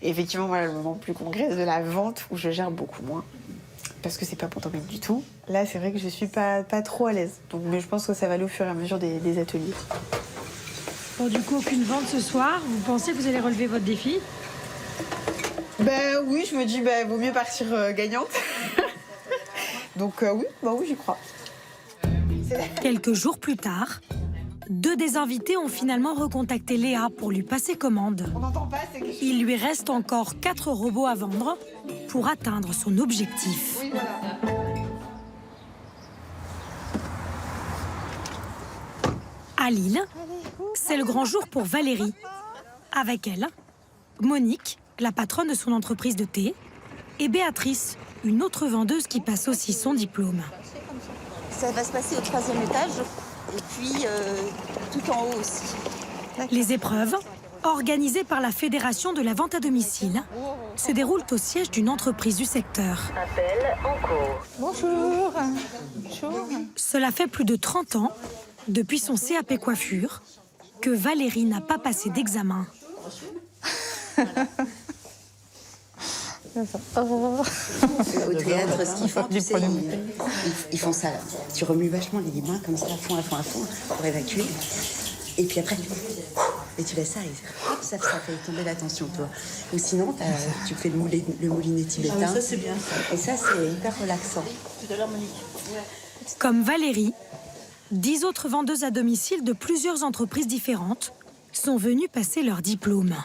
Et effectivement, voilà, le moment le plus concret de la vente où je gère beaucoup moins. Parce que c'est pas pour tomber du tout. Là, c'est vrai que je suis pas trop à l'aise. Donc, mais je pense que ça va aller au fur et à mesure des ateliers. Bon, du coup, aucune vente ce soir. Vous pensez que vous allez relever votre défi? Ben oui, je me dis, vaut mieux partir gagnante. Donc oui, j'y crois. Quelques jours plus tard, 2 des invités ont finalement recontacté Léa pour lui passer commande. Il lui reste encore 4 robots à vendre pour atteindre son objectif. Oui, voilà. À Lille, c'est le grand jour pour Valérie. Avec elle, Monique, la patronne de son entreprise de thé, et Béatrice, une autre vendeuse qui passe aussi son diplôme. Ça va se passer au 3e étage et puis tout en haut aussi. Les épreuves, organisées par la Fédération de la vente à domicile, se déroulent au siège d'une entreprise du secteur. Appel en cours. Bonjour. Bonjour. Cela fait plus de 30 ans, depuis son CAP coiffure, que Valérie n'a pas passé d'examen. Au théâtre, ce qu'ils font, tu sais, ils font ça. Là. Tu remues vachement les mains comme ça, à fond, pour évacuer. Et puis après, et tu laisses ça, et hop, ça fait tomber la tension, toi. Ou sinon, tu fais le moulinet tibétain. Ah, ça, c'est bien, ça. Et ça, c'est hyper relaxant. Tout à l'heure, Monique. Comme Valérie, 10 autres vendeuses à domicile de plusieurs entreprises différentes sont venues passer leur diplôme.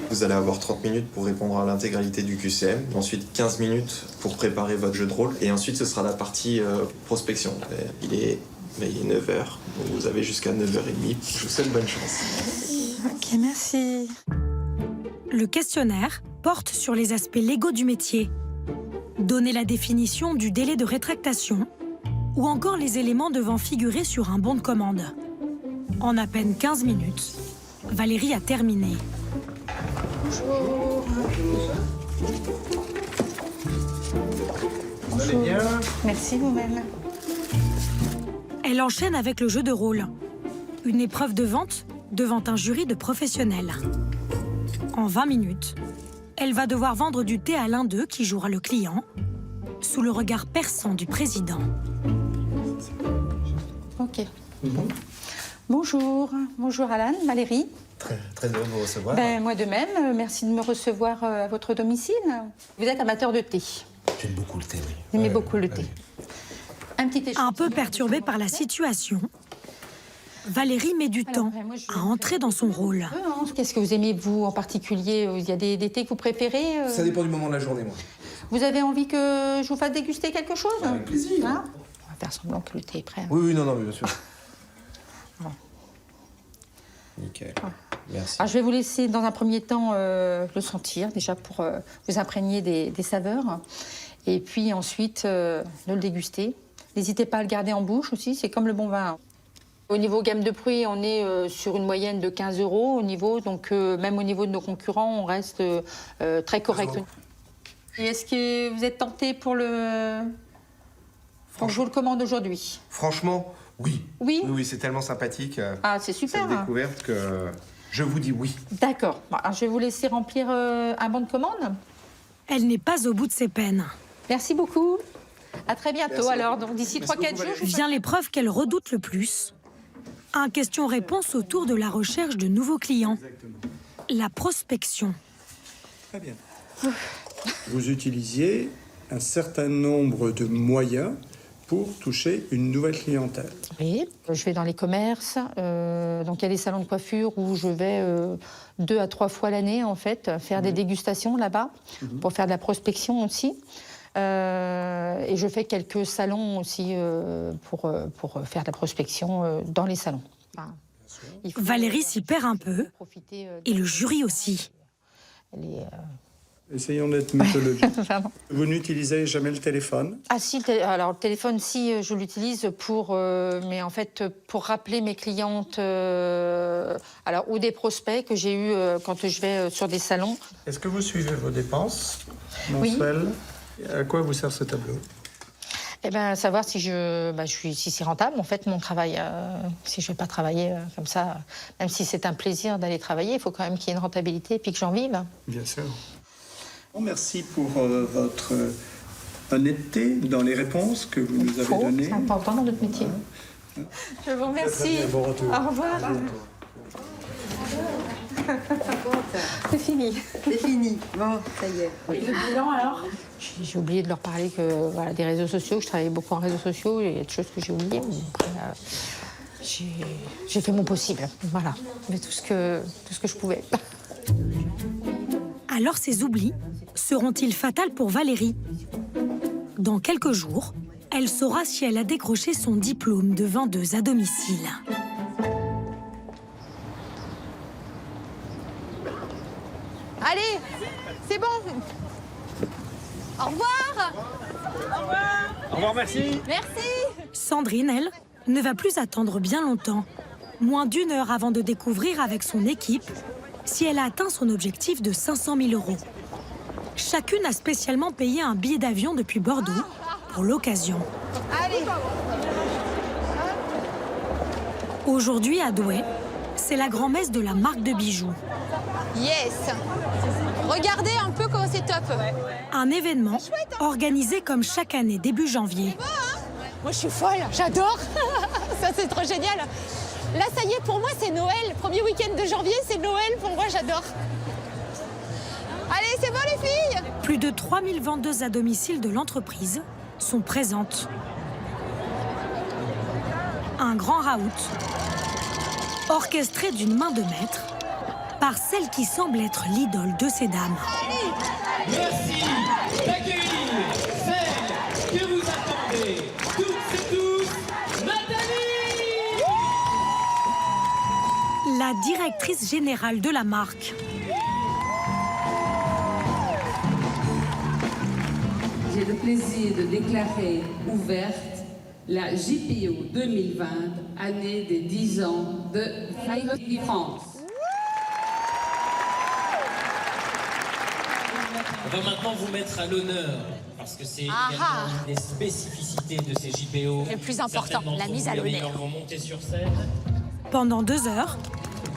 Vous allez avoir 30 minutes pour répondre à l'intégralité du QCM, ensuite 15 minutes pour préparer votre jeu de rôle, et ensuite ce sera la partie prospection. Il est 9h, vous avez jusqu'à 9h30. Je vous souhaite bonne chance. Ok, merci. Le questionnaire porte sur les aspects légaux du métier. Donner la définition du délai de rétractation ou encore les éléments devant figurer sur un bon de commande. En à peine 15 minutes, Valérie a terminé. Bonjour. Vous allez bien? Merci vous-même. Elle enchaîne avec le jeu de rôle. Une épreuve de vente devant un jury de professionnels. En 20 minutes, elle va devoir vendre du thé à l'un d'eux qui jouera le client, sous le regard perçant du président. Ok. Bonjour. Bonjour Alan, Valérie. Très heureux de vous recevoir. Moi de même, merci de me recevoir à votre domicile. Vous êtes amateur de thé. J'aime beaucoup le thé, oui. Vous aimez beaucoup le thé. Un petit échantillon. Un peu perturbée par la situation, Valérie met du temps à entrer dans son rôle. Qu'est-ce que vous aimez, vous, en particulier? Il y a des thés que vous préférez? Ça dépend du moment de la journée, moi. Vous avez envie que je vous fasse déguster quelque chose? Avec plaisir. Hein? On va faire semblant que le thé est prêt. Oui, non, bien sûr. Nickel. Merci. Alors, je vais vous laisser dans un premier temps le sentir, déjà pour vous imprégner des saveurs. Et puis ensuite, de le déguster. N'hésitez pas à le garder en bouche aussi, c'est comme le bon vin. Au niveau gamme de prix, on est sur une moyenne de 15 €. Donc même au niveau de nos concurrents, on reste très correct. Et est-ce que vous êtes tenté pour que je vous le commande aujourd'hui? Franchement, oui. Oui? Oui, c'est tellement sympathique. Ah, c'est super. Cette découverte que je vous dis oui. D'accord. Bon, alors, je vais vous laisser remplir un bon de commande. Elle n'est pas au bout de ses peines. Merci beaucoup. À très bientôt. Alors, donc d'ici 3-4 jours. Vient l'épreuve qu'elle redoute le plus. Un question-réponse autour de la recherche de nouveaux clients. La prospection. Très bien. Vous utilisiez un certain nombre de moyens pour toucher une nouvelle clientèle. Oui, je vais dans les commerces. Donc il y a des salons de coiffure où je vais 2 à 3 fois l'année, en fait, faire des dégustations là-bas, pour faire de la prospection aussi. Et je fais quelques salons aussi pour faire de la prospection dans les salons. Enfin, Valérie s'y perd un peu, et le jury aussi. Essayons d'être mythologiques. Vous n'utilisez jamais le téléphone? Ah si, alors le téléphone, si, je l'utilise pour, mais en fait, pour rappeler mes clientes, alors, ou des prospects que j'ai eus quand je vais sur des salons. Est-ce que vous suivez vos dépenses mensuelles? À quoi vous sert ce tableau? Eh bien, savoir si si c'est rentable, en fait, mon travail. Si je ne vais pas travailler comme ça, même si c'est un plaisir d'aller travailler, il faut quand même qu'il y ait une rentabilité et puis que j'en vive. Bien sûr. Merci pour votre honnêteté dans les réponses que vous nous avez données. C'est important dans notre métier. Je vous remercie. Bon retour. Au revoir. C'est fini. C'est fini. Bon, ça y est. Oui. Le bilan alors? J'ai oublié de leur parler que voilà, des réseaux sociaux, que je travaillais beaucoup en réseaux sociaux, il y a des choses que j'ai oubliées. J'ai fait mon possible, voilà, mais tout ce que je pouvais. Alors ces oublis seront-ils fatals pour Valérie? Dans quelques jours, elle saura si elle a décroché son diplôme de vendeuse à domicile. Allez, c'est bon. Au revoir. Au revoir. Au revoir, merci. Merci. Sandrine, elle, ne va plus attendre bien longtemps. Moins d'1 heure avant de découvrir avec son équipe si elle a atteint son objectif de 500 000 €. Chacune a spécialement payé un billet d'avion depuis Bordeaux pour l'occasion. Allez. Aujourd'hui, à Douai, c'est la grand-messe de la marque de bijoux. Yes. Regardez un peu comment c'est top. Un événement organisé comme chaque année début janvier. Moi, je suis folle. J'adore. Ça, c'est trop génial. Là, ça y est, pour moi, c'est Noël. Premier week-end de janvier, c'est Noël. Pour moi, j'adore. Allez, c'est bon, les filles. Plus de 3000 vendeuses à domicile de l'entreprise sont présentes. Un grand raout, orchestré d'une main de maître, par celle qui semble être l'idole de ces dames. Merci d'accueillir celle que vous attendez toutes et tous, Nathalie! La directrice générale de la marque. J'ai le plaisir de déclarer ouverte la JPO 2020, année des 10 ans de Valérie France. On va maintenant vous mettre à l'honneur, parce que c'est également une des spécificités de ces JPO. Le plus important, la mise à l'honneur. Quand vous montez sur scène. Pendant 2 heures,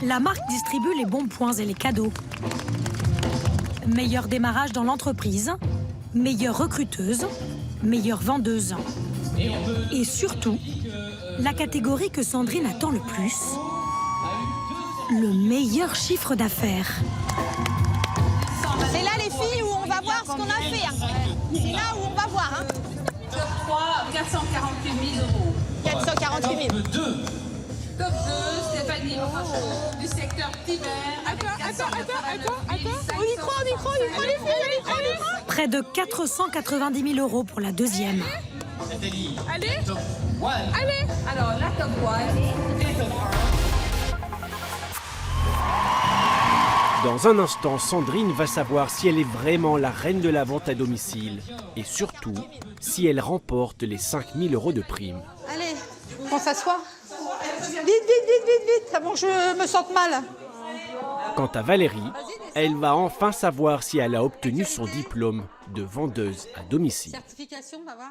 la marque distribue les bons points et les cadeaux. Meilleur démarrage dans l'entreprise, meilleure recruteuse, meilleure vendeuse. Et surtout, la catégorie que Sandrine attend le plus, le meilleur chiffre d'affaires. C'est là, les filles, où on va voir ce qu'on a fait. C'est là où on va voir. Top 3, 448 000 €. 448 000. Top 2, Top 2, Stéphanie Rochot, du secteur Tiber. Attends, on y croit, les filles, on y croit. Près de 490 000 € pour la deuxième. Allez, allez. Alors, la top 1. Dans un instant, Sandrine va savoir si elle est vraiment la reine de la vente à domicile et surtout si elle remporte les 5 000 € de prime. Allez, on s'assoit. Vite, avant que je me sente mal. Quant à Valérie, elle va enfin savoir si elle a obtenu son diplôme de vendeuse à domicile. Certification, on va voir.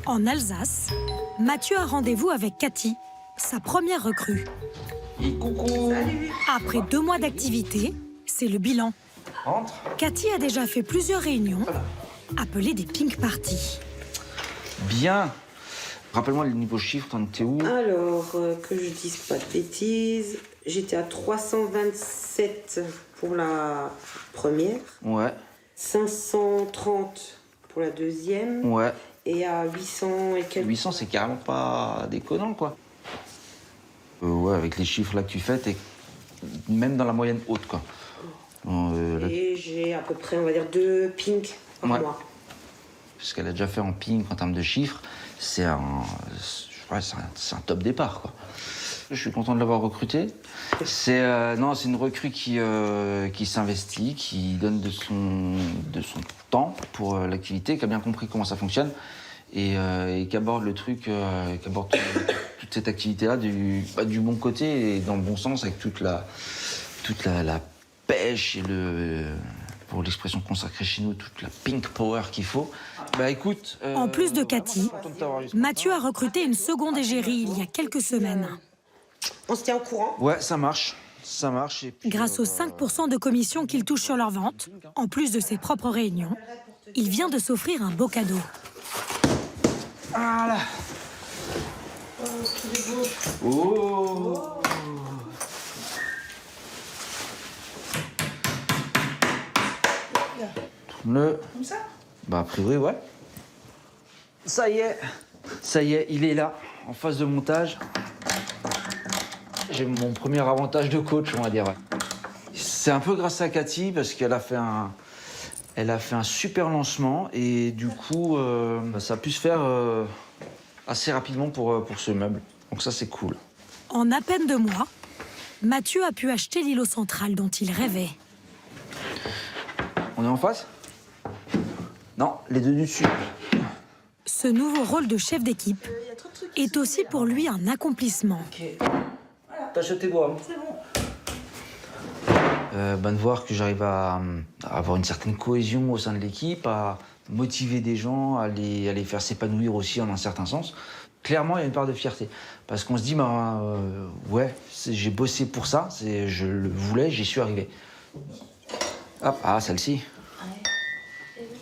En Alsace, Mathieu a rendez-vous avec Cathy, sa première recrue. Et coucou. Salut. Après 2 mois d'activité, c'est le bilan. Rentre. Cathy a déjà fait plusieurs réunions, appelées des pink parties. Bien. Rappelle-moi le niveau chiffre, t'en étais où? Alors, que je dise pas de bêtises, j'étais à 327 pour la première. Ouais. 530 pour la deuxième. Ouais. Et à 800 et quelques. 800, c'est carrément pas déconnant, quoi. Ouais, avec les chiffres là que tu fais, t'es même dans la moyenne haute, quoi. Et j'ai à peu près, on va dire, 2 pink par mois. Ce qu'elle a déjà fait en pink en termes de chiffres, c'est un top départ, quoi. Je suis content de l'avoir recrutée. C'est une recrue qui s'investit, qui donne de son temps pour l'activité, qui a bien compris comment ça fonctionne et qui aborde le truc, qui aborde toute cette activité-là du bon côté et dans le bon sens, avec toute la pêche et pour l'expression consacrée chez nous, toute la pink power qu'il faut. Bah écoute... En plus de Cathy, Mathieu a recruté une seconde égérie il y a quelques semaines. On se tient au courant? Ouais, ça marche. Ça marche. Et puis, grâce aux 5% de commission qu'il touche sur leur vente, en plus de ses propres réunions, il vient de s'offrir un beau cadeau. Voilà. Oh. Tourne-le. Comme ça? Bah, a priori, ouais. Ça y est, il est là, en phase de montage. J'ai mon premier avantage de coach, on va dire. C'est un peu grâce à Cathy, parce qu'elle a fait un super lancement, et du coup, ça a pu se faire assez rapidement pour ce meuble. Donc ça, c'est cool. En à peine 2 mois, Mathieu a pu acheter l'îlot central dont il rêvait. On est en face? Non, les deux du dessus. Ce nouveau rôle de chef d'équipe est aussi pour lui un accomplissement. Okay. T'achètes tes doigts. C'est bon. De voir que j'arrive à avoir une certaine cohésion au sein de l'équipe, à motiver des gens, à les faire s'épanouir aussi en un certain sens. Clairement, il y a une part de fierté. Parce qu'on se dit, ouais, j'ai bossé pour ça, je le voulais, j'y suis arrivé. Hop, celle-ci.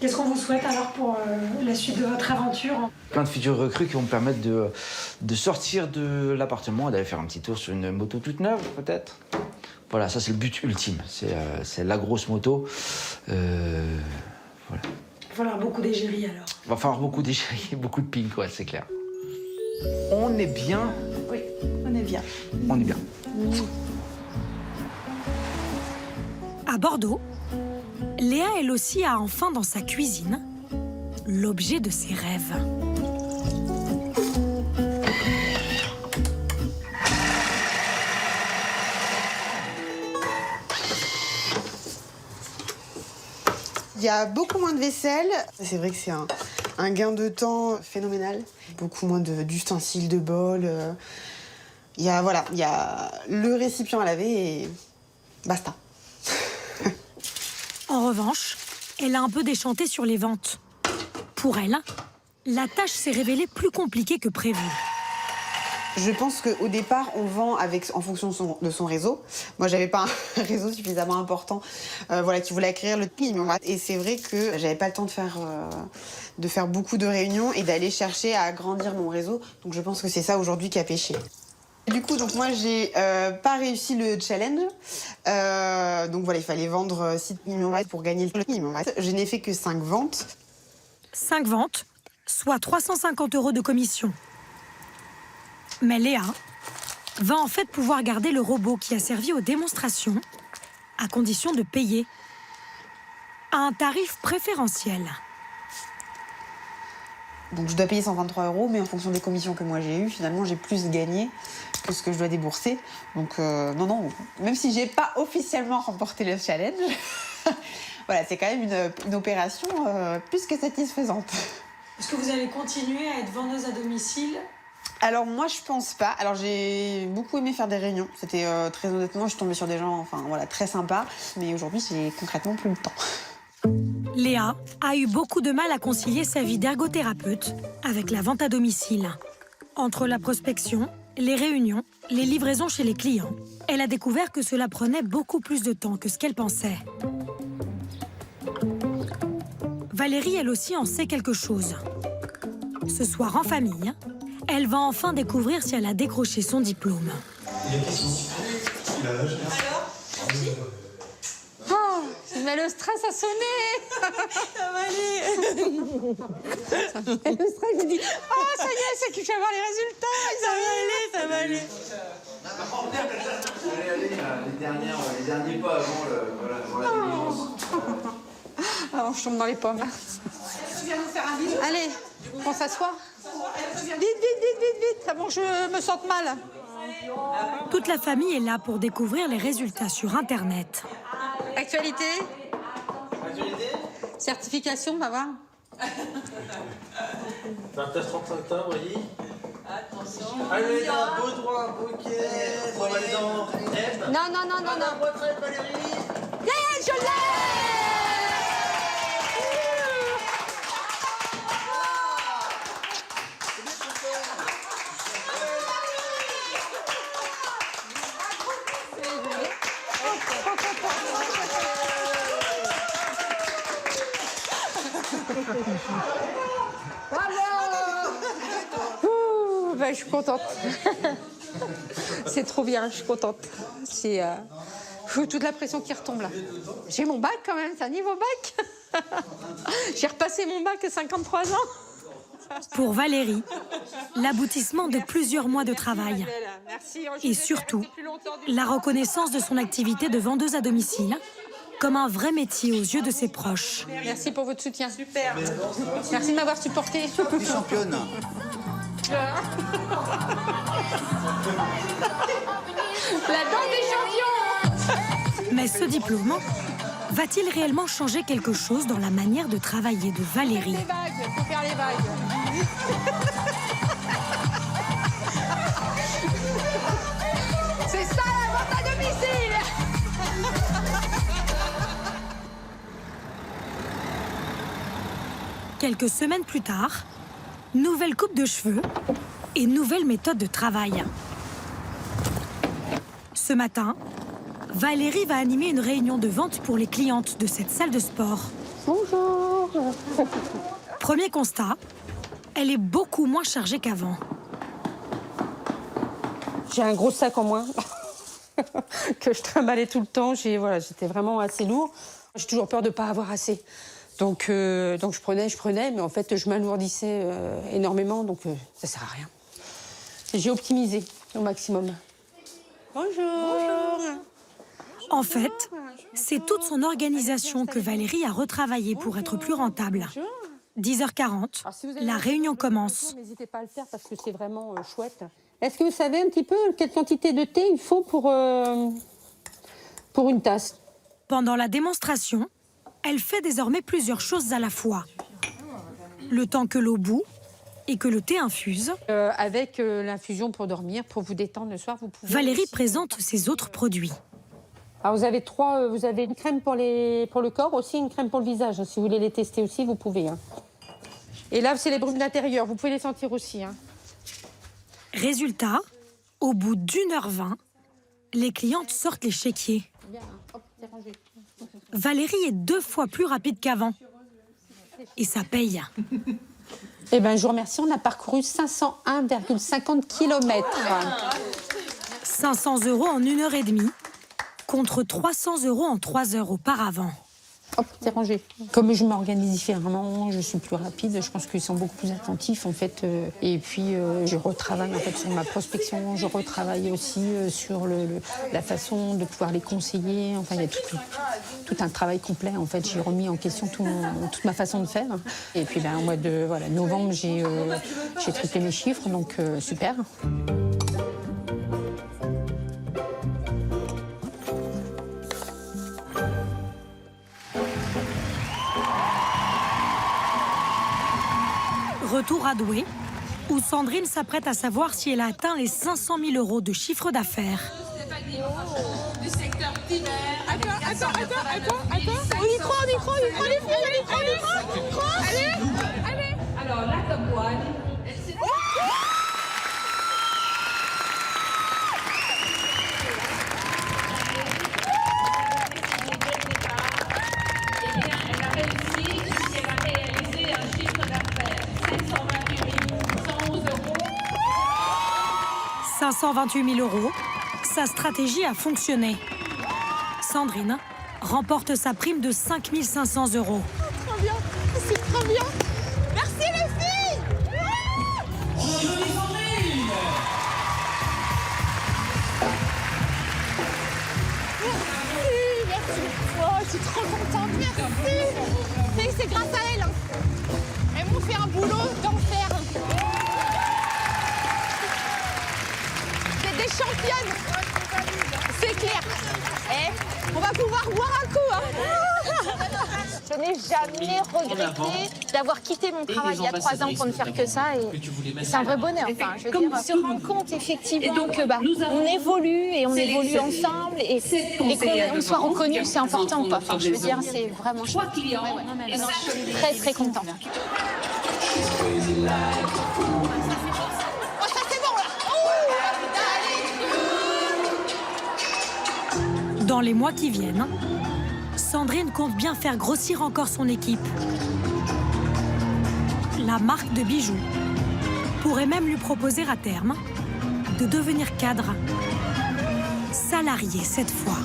Qu'est-ce qu'on vous souhaite alors pour la suite de votre aventure? Plein de futures recrues qui vont me permettre de sortir de l'appartement et d'aller faire un petit tour sur une moto toute neuve, peut-être. Voilà, ça c'est le but ultime. C'est la grosse moto. Voilà. Il va falloir beaucoup d'égérie alors. Il va falloir beaucoup d'égérie, beaucoup de pink, ouais, c'est clair. On est bien. Oui, on est bien. On est bien. À Bordeaux, Léa, elle aussi, a enfin dans sa cuisine l'objet de ses rêves. Il y a beaucoup moins de vaisselle. C'est vrai que c'est un gain de temps phénoménal. Beaucoup moins d'ustensiles, de bols. Il y a le récipient à laver et basta. En revanche, elle a un peu déchanté sur les ventes. Pour elle, la tâche s'est révélée plus compliquée que prévu. Je pense qu'au départ, on vend en fonction de son réseau. Moi, j'avais pas un réseau suffisamment important qui voulait acquérir le million. Et c'est vrai que j'avais pas le temps de faire beaucoup de réunions et d'aller chercher à agrandir mon réseau. Donc je pense que c'est ça aujourd'hui qui a pêché. Du coup, moi, j'ai pas réussi le challenge. Donc voilà, il fallait vendre 6 millions pour gagner le million. Je n'ai fait que 5 ventes. 5 ventes, soit 350 € de commission. Mais Léa va en fait pouvoir garder le robot qui a servi aux démonstrations, à condition de payer à un tarif préférentiel. Donc je dois payer 123 €, mais en fonction des commissions que moi j'ai eues, finalement j'ai plus gagné que ce que je dois débourser. Donc non, même si j'ai pas officiellement remporté le challenge, voilà, c'est quand même une opération plus que satisfaisante. Est-ce que vous allez continuer à être vendeuse à domicile? Alors moi je pense pas. Alors j'ai beaucoup aimé faire des réunions. C'était très honnêtement, je suis tombée sur des gens très sympas. Mais aujourd'hui j'ai concrètement plus le temps. Léa a eu beaucoup de mal à concilier sa vie d'ergothérapeute avec la vente à domicile. Entre la prospection, les réunions, les livraisons chez les clients, elle a découvert que cela prenait beaucoup plus de temps que ce qu'elle pensait. Valérie, elle aussi, en sait quelque chose. Ce soir, en famille, elle va enfin découvrir si elle a décroché son diplôme. Oh, mais le stress a sonné. Ça va aller. Le stress, j'ai dit, oh, ça y est, c'est que je vais avoir les résultats. Ça va aller. Allez, les derniers pas avant la diligence. Alors, je tombe dans les pommes. Tu viens nous faire un bisou? Allez, on s'assoit. Vite, avant que je me sente mal. Toute la famille est là pour découvrir les résultats sur Internet. Actualité. Certification, on va voir. 29-35 octobre, oui. Attention. Allez, un beau droit, un bouquet. On va aller dans M. Non. Retraite, Valérie. Yeah, je l'ai. Ouh, ben, je suis contente. C'est trop bien, je suis contente. C'est toute la pression qui retombe là. J'ai mon bac quand même, c'est un niveau bac. J'ai repassé mon bac à 53 ans. Pour Valérie, l'aboutissement de plusieurs mois de travail et surtout la reconnaissance de son activité de vendeuse à domicile comme un vrai métier aux yeux de ses proches. Merci pour votre soutien. Super. Merci de m'avoir supporté. Championne. La danse des champions. Mais ce diplôme va-t-il réellement changer quelque chose dans la manière de travailler de Valérie? Faut faire les vagues. C'est ça la vente à domicile. Quelques semaines plus tard, nouvelle coupe de cheveux et nouvelle méthode de travail. Ce matin, Valérie va animer une réunion de vente pour les clientes de cette salle de sport. Bonjour. Premier constat, elle est beaucoup moins chargée qu'avant. J'ai un gros sac en moins que je trimballais tout le temps. J'étais vraiment assez lourd. J'ai toujours peur de ne pas avoir assez. Donc je prenais, mais en fait, je m'alourdissais énormément, donc ça sert à rien. J'ai optimisé au maximum. Bonjour. En fait, c'est toute son organisation que Valérie a retravaillée pour être plus rentable. 10h40, la réunion commence. N'hésitez pas à le faire parce que c'est vraiment chouette. Est-ce que vous savez un petit peu quelle quantité de thé il faut pour une tasse? Pendant la démonstration, elle fait désormais plusieurs choses à la fois. Le temps que l'eau bout et que le thé infuse. Avec l'infusion pour dormir, pour vous détendre le soir, vous pouvez... Valérie présente ses autres produits. Alors vous avez une crème pour le corps, aussi une crème pour le visage. Si vous voulez les tester aussi, vous pouvez. Hein. Et là, c'est les brumes d'intérieur, vous pouvez les sentir aussi. Hein. Résultat, au bout d'1h20, les clientes sortent les chéquiers. Valérie est 2 fois plus rapide qu'avant. Et ça paye. Eh bien, je vous remercie, on a parcouru 501,50 km. 500 € en 1h30, contre 300 € en 3 heures auparavant. hop, c'est rangé. Comme je m'organise différemment, je suis plus rapide, je pense qu'ils sont beaucoup plus attentifs en fait. Et puis je retravaille en fait sur ma prospection, je retravaille aussi sur la façon de pouvoir les conseiller. Enfin, il y a tout un travail complet en fait. J'ai remis en question toute ma façon de faire. Et puis au mois de novembre, j'ai triplé mes chiffres, donc super. Retour à Douai, où Sandrine s'apprête à savoir si elle a atteint les 500 000 euros de chiffre d'affaires. Du secteur primaire. Attends. On y croit, les filles, on y croit. Allez. Alors, la top one. Elle a réussi, puisqu'elle a réalisé un chiffre d'affaires 528 111 euros. 528 000 euros, sa stratégie a fonctionné. Sandrine remporte sa prime de 5 500 euros. Trop bien, c'est trop bien. Merci les filles. Merci. Oh, je suis trop contente, merci. Et c'est grâce à elles. Elles m'ont fait un boulot d'enfer. C'est des championnes. C'est clair. On va pouvoir boire un coup. Je n'ai jamais regretté d'avoir quitté mon travail il y a 3 ans pour ne faire que ça. Et c'est un vrai bonheur. Enfin, je veux dire, se rendre compte effectivement que on évolue et on évolue ensemble et qu'on soit reconnu, c'est important. Quoi. Enfin, je veux dire, c'est vraiment chouette. Ouais. Non, je suis très très contente. Dans les mois qui viennent, Sandrine compte bien faire grossir encore son équipe. La marque de bijoux pourrait même lui proposer à terme de devenir cadre, salarié cette fois.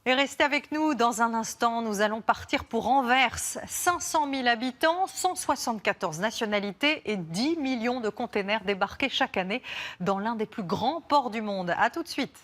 Et restez avec nous dans un instant, nous allons partir pour Anvers. 500 000 habitants, 174 nationalités et 10 millions de containers débarqués chaque année dans l'un des plus grands ports du monde. A tout de suite.